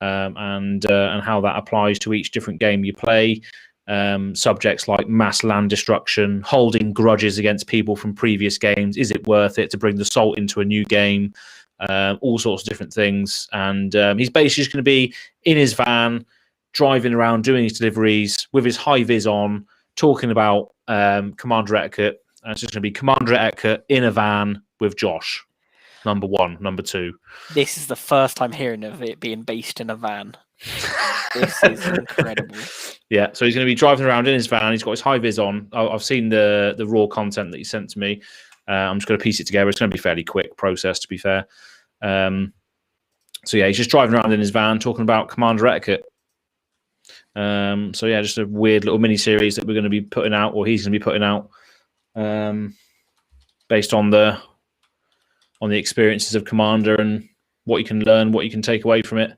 and how that applies to each different game you play. Subjects like mass land destruction, holding grudges against people from previous games. Is it worth it to bring the salt into a new game? All sorts of different things. And he's basically just going to be in his van, driving around, doing his deliveries with his high vis on, talking about Commander etiquette. And it's just going to be Commander etiquette in a van with Josh. Number 1, number 2. This is the first time hearing of it being based in a van. This is incredible. Yeah, so he's going to be driving around in his van. He's got his high vis on. I've seen the raw content that he sent to me. I'm just going to piece it together. It's going to be a fairly quick process, to be fair. So yeah, he's just driving around in his van talking about Commander etiquette. So yeah, just a weird little mini series that we're going to be putting out, or he's going to be putting out, based on the experiences of Commander and what you can learn, what you can take away from it.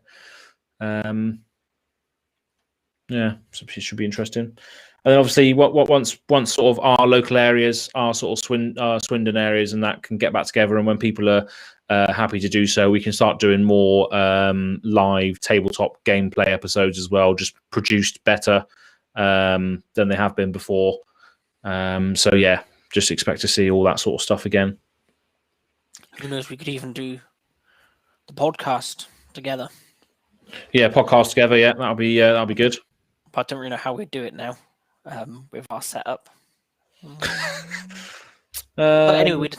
Yeah, so it should be interesting. And then obviously, once sort of our local areas, our sort of Swindon areas, and that can get back together, and when people are happy to do so, we can start doing more live tabletop gameplay episodes as well, just produced better than they have been before. So yeah, just expect to see all that sort of stuff again. Who knows? We could even do the podcast together. Yeah, podcast together. Yeah, that'll be good. But I don't really know how we do it now with our setup. But anyway, we could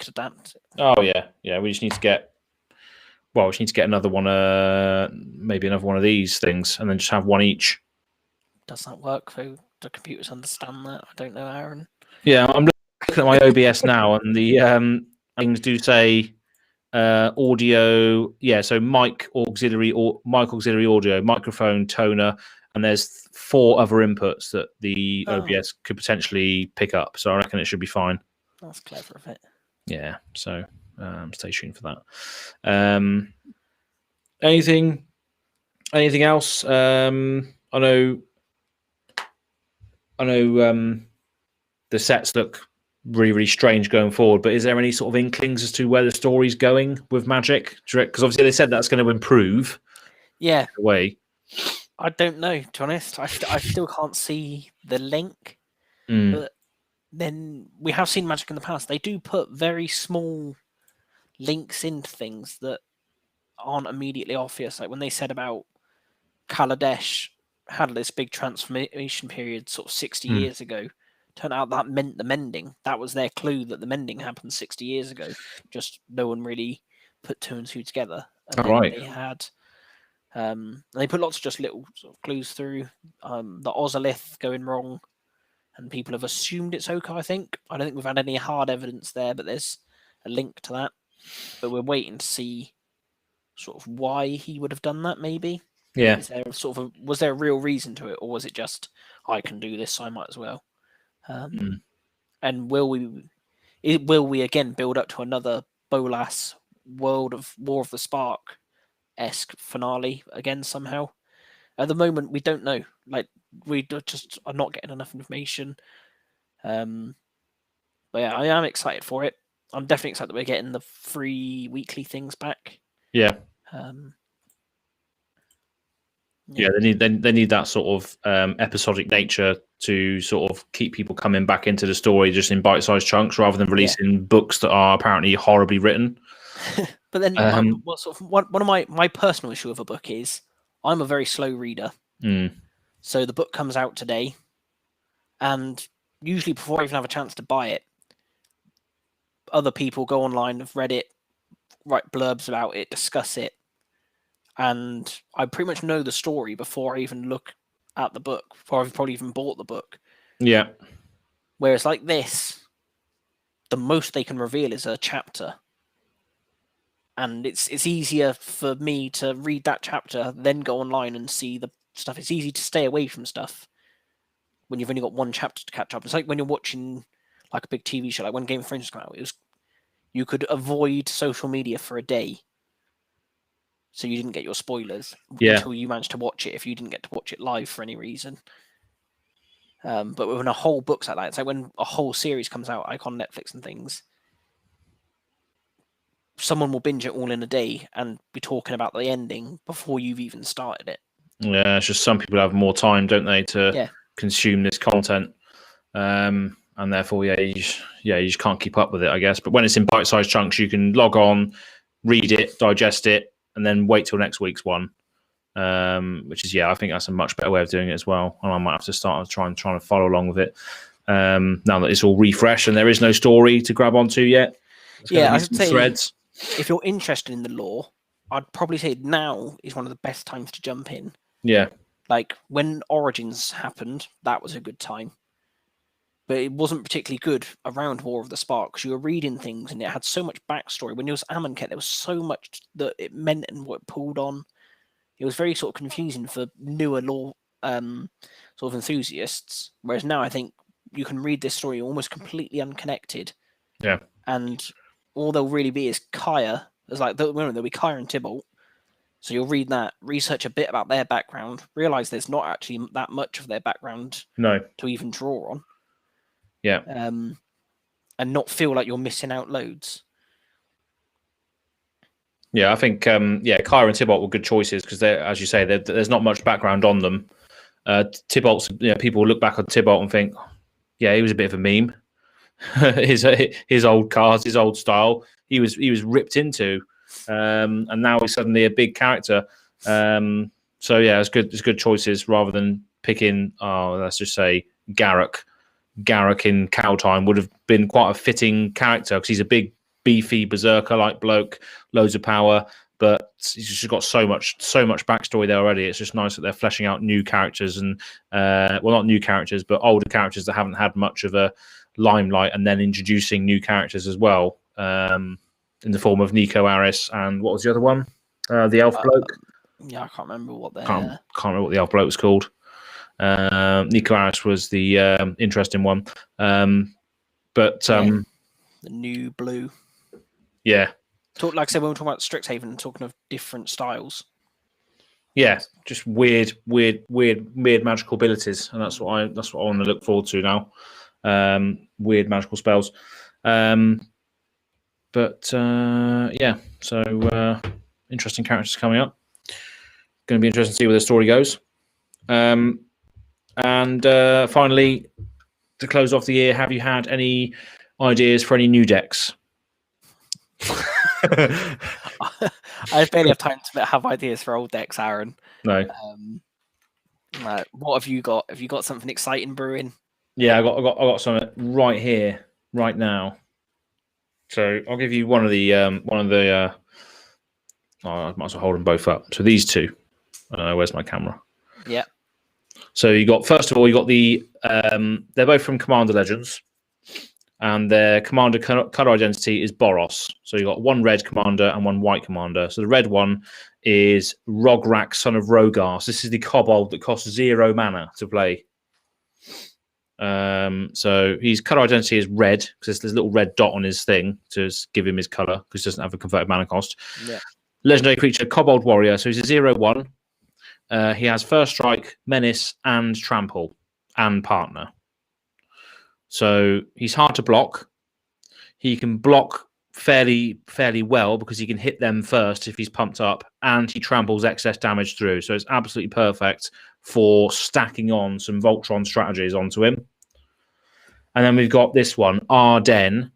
adapt. Oh yeah. We just need to get another one, maybe another one of these things, and then just have one each. Does that work? Do the computers understand that? I don't know, Aaron. Yeah, I'm looking at my OBS now, and the things do say audio. Yeah, so mic auxiliary audio, microphone, toner, and there's 4 other inputs that the OBS could potentially pick up. So I reckon it should be fine. That's clever of it. Yeah, so stay tuned for that. Anything else? I know the sets look really, really strange going forward, but is there any sort of inklings as to where the story's going with Magic? Because obviously they said that's going to improve. Yeah. Way. I don't know, to be honest. I still can't see the link. But then we have seen Magic in the past. They do put very small links into things that aren't immediately obvious. Like when they said about Kaladesh had this big transformation period sort of 60 years ago. Turned out that meant the mending. That was their clue that the mending happened 60 years ago. Just no one really put 2 and 2 together. And they had... they put lots of just little sort of clues through. The Ozolith going wrong. and people have assumed it's Oko. I don't think we've had any hard evidence there, but there's a link to that. But we're waiting to see sort of why he would have done that. Maybe. Yeah. Is there was there a real reason to it, or was it just I can do this, so I might as well? And will we again build up to another Bolas World of War of the Spark-esque finale again somehow? At the moment, we don't know. Like, we just are not getting enough information. But yeah, I am excited for it. I'm definitely excited that we're getting the free weekly things back. Yeah. Yeah, they need that sort of episodic nature to sort of keep people coming back into the story just in bite-sized chunks rather than releasing books that are apparently horribly written. But then one of my personal issue of a book is I'm a very slow reader. So the book comes out today, and usually before I even have a chance to buy it, other people go online, have read it, write blurbs about it, discuss it, and I pretty much know the story before I even look at the book, before I've probably even bought the book. Yeah. Whereas like this, the most they can reveal is a chapter. And it's easier for me to read that chapter, then go online and see the stuff. It's easy to stay away from stuff when you've only got one chapter to catch up. It's like when you're watching like a big TV show, like when Game of Thrones came out, you could avoid social media for a day, so you didn't get your spoilers until you managed to watch it. If you didn't get to watch it live for any reason, but when a whole book's like that, it's like when a whole series comes out, like on Netflix and things. Someone will binge it all in a day and be talking about the ending before you've even started it. Yeah, it's just some people have more time, don't they, to consume this content, and therefore, you just can't keep up with it, I guess. But when it's in bite-sized chunks, you can log on, read it, digest it, and then wait till next week's one. Which is, I think that's a much better way of doing it as well. And I might have to start trying to follow along with it now that it's all refreshed and there is no story to grab onto yet. I would say threads. If you're interested in the lore, I'd probably say now is one of the best times to jump in. Yeah. Like when Origins happened, that was a good time. But it wasn't particularly good around War of the Spark because you were reading things and it had so much backstory. When it was Amonkhet, there was so much that it meant and what it pulled on. It was very sort of confusing for newer lore sort of enthusiasts. Whereas now I think you can read this story almost completely unconnected. Yeah. And all there'll really be is Kaya. There's like there'll be Kaya and Tybalt. So you'll read that, research a bit about their background, realize there's not actually that much of their background to even draw on. Yeah. And not feel like you're missing out loads. Yeah, I think Kaya and Tybalt were good choices because, as you say, there's not much background on them. Tybalt's, people look back on Tybalt and think, he was a bit of a meme. his old cards, his old style, he was ripped into, and now he's suddenly a big character. So it's good. It's good choices rather than picking. Let's just say Garruk in Kaldheim would have been quite a fitting character because he's a big, beefy berserker-like bloke, loads of power, but he's just got so much backstory there already. It's just nice that they're fleshing out new characters and not new characters, but older characters that haven't had much of a limelight, and then introducing new characters as well in the form of Nico Aris and what was the other one? The elf bloke. I can't remember what they. Can't remember what the elf bloke was called. Nico Aris was the interesting one, but the new blue. Yeah. Like I said, when we're talking about Strixhaven, talking of different styles. Yeah, just weird magical abilities, and that's what I want to look forward to now. Weird magical spells. So interesting characters coming up. Going to be interesting to see where the story goes. And finally, to close off the year, have you had any ideas for any new decks? I barely have time to have ideas for old decks, Aaron. No. What have you got? Have you got something exciting brewing? Yeah, I got something right here, right now. So I'll give you one of the. I might as well hold them both up. So these two. Where's my camera? Yeah. So you got, first of all, you got the they're both from Commander Legends, and their commander color identity is Boros. So you got one red commander and one white commander. So the red one is Rograk, son of Rogar. So this is the kobold that costs 0 mana to play. So his color identity is red because there's a little red dot on his thing to give him his color because he doesn't have a converted mana cost. Yeah. Legendary creature, Kobold Warrior. So he's a 0/1. He has First Strike, Menace, and Trample, and Partner. So he's hard to block. He can block fairly well because he can hit them first if he's pumped up, and he tramples excess damage through. So it's absolutely perfect for stacking on some Voltron strategies onto him. And then we've got this one, Arden,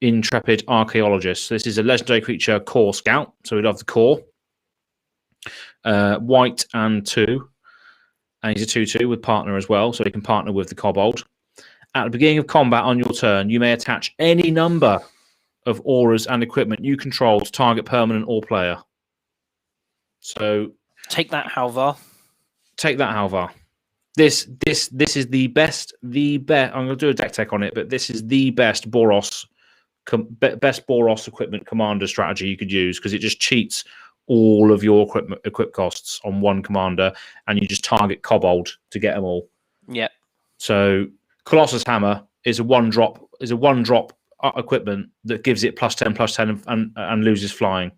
Intrepid Archaeologist. So this is a legendary creature, Core Scout. So we love the core. White and 2. And he's a 2/2 with partner as well, so he can partner with the kobold. At the beginning of combat on your turn, you may attach any number of auras and equipment you control to target permanent or player. So take that, Halva. Take that, Halva. This is the best. I'm going to do a deck tech on it, but this is the best Boros equipment commander strategy you could use because it just cheats all of your equip costs on one commander, and you just target kobold to get them all. Yeah. So Colossus Hammer is a one drop equipment that gives it +10/+10 and loses flying.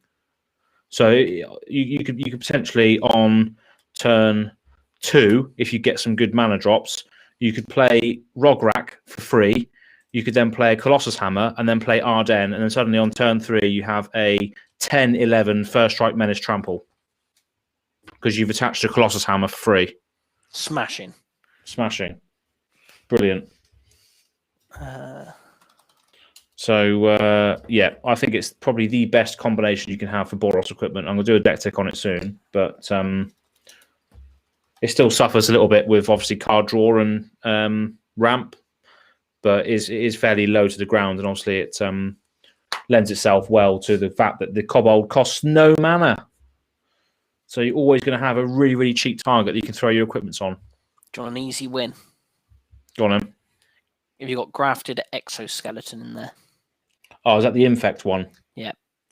So you could potentially on turn 2, if you get some good mana drops, you could play Rograk for free. You could then play Colossus Hammer and then play Arden, and then suddenly on turn 3 you have a 10/11 First Strike Menace Trample because you've attached a Colossus Hammer for free. Smashing. Brilliant. Yeah, I think it's probably the best combination you can have for Boros equipment. I'm going to do a deck tick on it soon, but it still suffers a little bit with obviously card draw and ramp, but it is fairly low to the ground, and obviously it lends itself well to the fact that the kobold costs no mana. So you're always going to have a really, really cheap target that you can throw your equipments on. Do you want an easy win? Go on, then. Have you got grafted exoskeleton in there? Oh, is that the infect one? Yeah.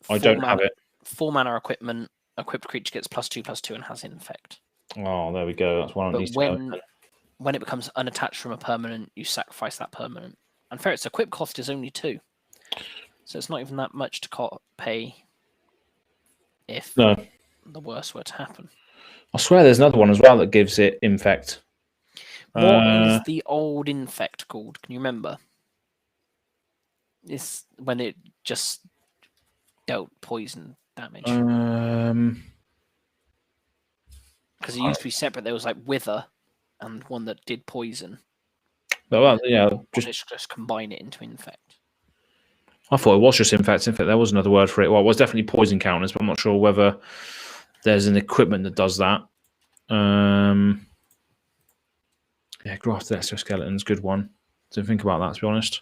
I don't have it. 4 mana equipment. Equipped creature gets +2/+2 and has infect. Oh, there we go. That's one. But when it becomes unattached from a permanent, you sacrifice that permanent. And fair, its equip cost is only 2. So it's not even that much to pay if the worst were to happen. I swear there's another one as well that gives it infect. What is the old infect called? Can you remember? It's when it just dealt poison damage. Because it used to be separate. There was like Wither and one that did poison. Well, yeah, just combine it into infect. I thought it was just infect. In fact, there was another word for it. Well, it was definitely poison counters, but I'm not sure whether there's an equipment that does that. Yeah, grafted exoskeleton's a good one. Didn't think about that, to be honest.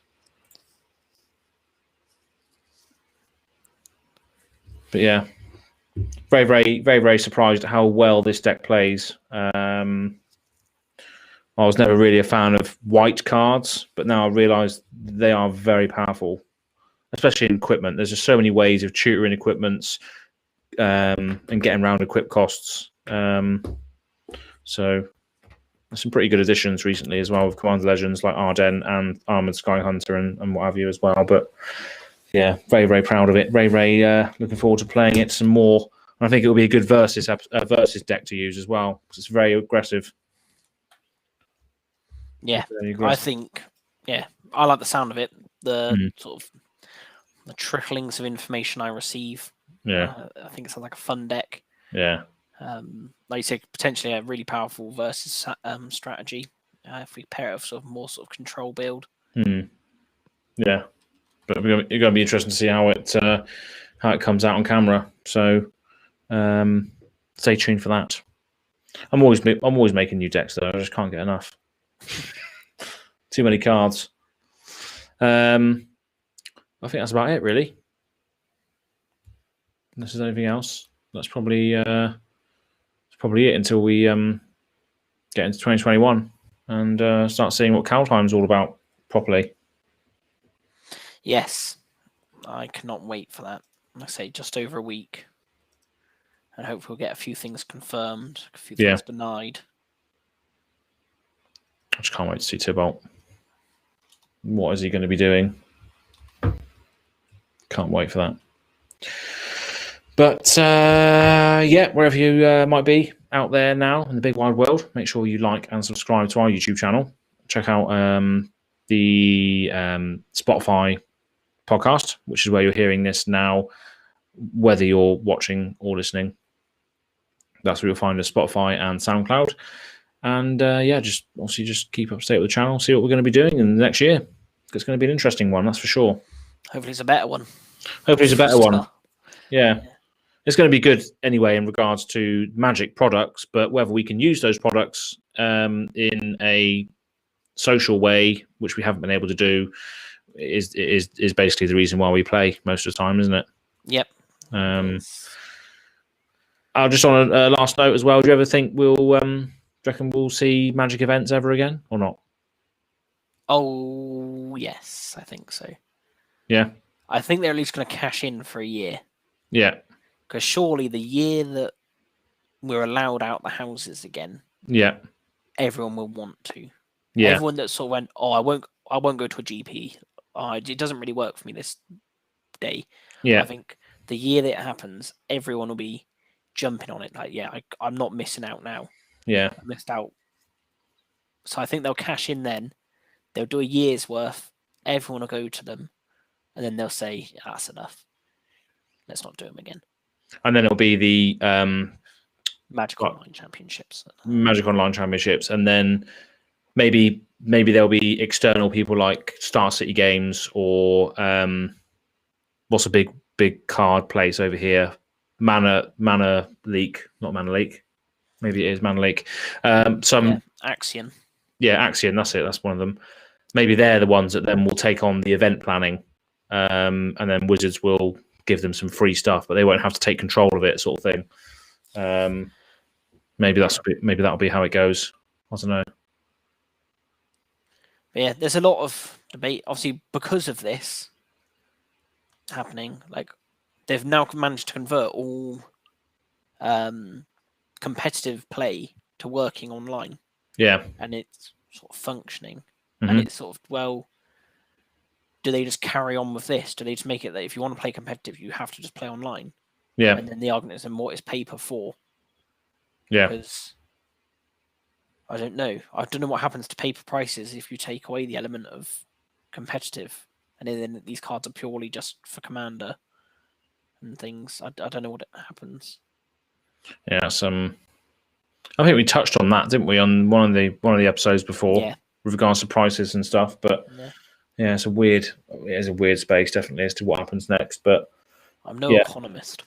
But yeah, very, very, very, very surprised at how well this deck plays. I was never really a fan of white cards, but now I realise they are very powerful, especially in equipment. There's just so many ways of tutoring equipments and getting around equip costs. So there's some pretty good additions recently as well with Commander Legends like Arden and Armored Sky Hunter and what have you as well. But yeah, very, very proud of it. Very, very looking forward to playing it some more. And I think it will be a good versus deck to use as well because it's very aggressive. Yeah, I think, I like the sound of it. The sort of the tricklings of information I receive. Yeah, I think it sounds like a fun deck. Yeah. Like you say, potentially a really powerful versus strategy if we pair it with more sort of control build. Yeah, but it's going to be interesting to see how it comes out on camera. So stay tuned for that. I'm always making new decks though. I just can't get enough. Too many cards. I think that's about it, really. Unless there's anything else, that's probably it until we get into 2021 and start seeing what Kaldheim's all about properly. Yes, I cannot wait for that. Like I say, just over a week. And hopefully we'll get a few things confirmed, a few things denied. I just can't wait to see Tybalt. What is he going to be doing? Can't wait for that. But yeah, wherever you might be out there now in the big wide world, make sure you like and subscribe to our YouTube channel. Check out the Spotify podcast, which is where you're hearing this now, whether you're watching or listening. That's where you'll find us, Spotify and SoundCloud. And yeah, just keep up to date with the channel, see what we're going to be doing in the next year. It's going to be an interesting one, that's for sure. Hopefully it's a better one. Hopefully it's a better one. Yeah. It's going to be good anyway in regards to Magic products, but whether we can use those products in a social way, which we haven't been able to do, is basically the reason why we play most of the time, isn't it? Yep. I'll just on a last note as well. Do you ever think do you reckon we'll see Magic events ever again or not? Oh yes, I think so. Yeah. I think they're at least going to cash in for a year. Yeah. Because surely the year that we're allowed out the houses again, yeah, everyone will want to. Yeah. Everyone that sort of went, oh, I won't go to a GP. Oh, it doesn't really work for me this day. Yeah. I think the year that it happens, everyone will be jumping on it. Like, yeah, I'm not missing out now. Yeah. I missed out. So I think they'll cash in then. They'll do a year's worth. Everyone will go to them. And then they'll say, that's enough. Let's not do them again. And then it'll be the Magic Online Championships. Magic Online Championships. And then maybe there'll be external people like Star City Games or what's a big card place over here? Mana Leak. Not Mana Leak. Maybe it is Mana Leak. Axion. Yeah, Axion, that's it. That's one of them. Maybe they're the ones that then will take on the event planning. And then Wizards will give them some free stuff, but they won't have to take control of it, sort of thing. Maybe that'll be how it goes. I don't know. But yeah, there's a lot of debate, obviously, because of this happening. Like, they've now managed to convert all competitive play to working online. Yeah, and it's sort of functioning, Mm-hmm. and it's sort of, well, do they just carry on with this? Do they just make it that if you want to play competitive, you have to just play online? Yeah. And then the argument is, and what is paper for? Yeah. Because I don't know. I don't know what happens to paper prices if you take away the element of competitive, and then these cards are purely just for Commander and things. I don't know what happens. Yeah, I think we touched on that, didn't we, on one of the episodes before, with regards to prices and stuff. But yeah, it's a weird space, definitely, as to what happens next. But I'm no economist.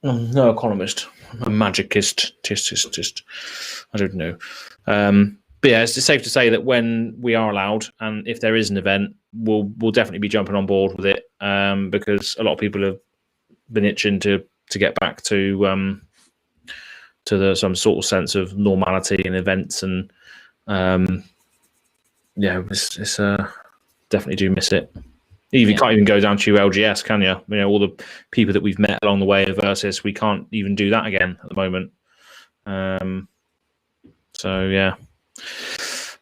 I'm no economist. I'm a magicist. I don't know. But yeah, it's safe to say that when we are allowed, and if there is an event, we'll definitely be jumping on board with it, because a lot of people have been itching to get back to some sort of sense of normality in events, and it's definitely do miss it. You can't even go down to LGS, can you? You know, all the people that we've met along the way of Versus, we can't even do that again at the moment. So yeah,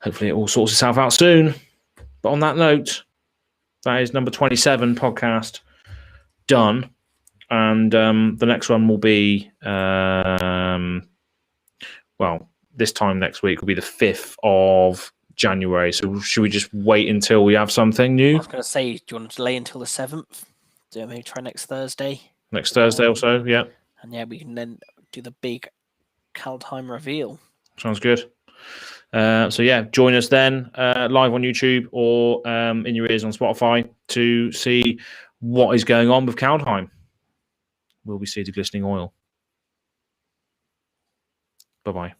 hopefully it all sorts itself out soon. But on that note, that is number 27 podcast done. And the next one will be, this time next week will be the 5th of January. So should we just wait until we have something new? I was going to say, do you want to delay until the 7th? Do maybe try next Thursday? Next Thursday or so, yeah. And yeah, we can then do the big Kaldheim reveal. Sounds good. So yeah, join us then live on YouTube or in your ears on Spotify to see what is going on with Kaldheim. Will we see the glistening oil? Bye-bye.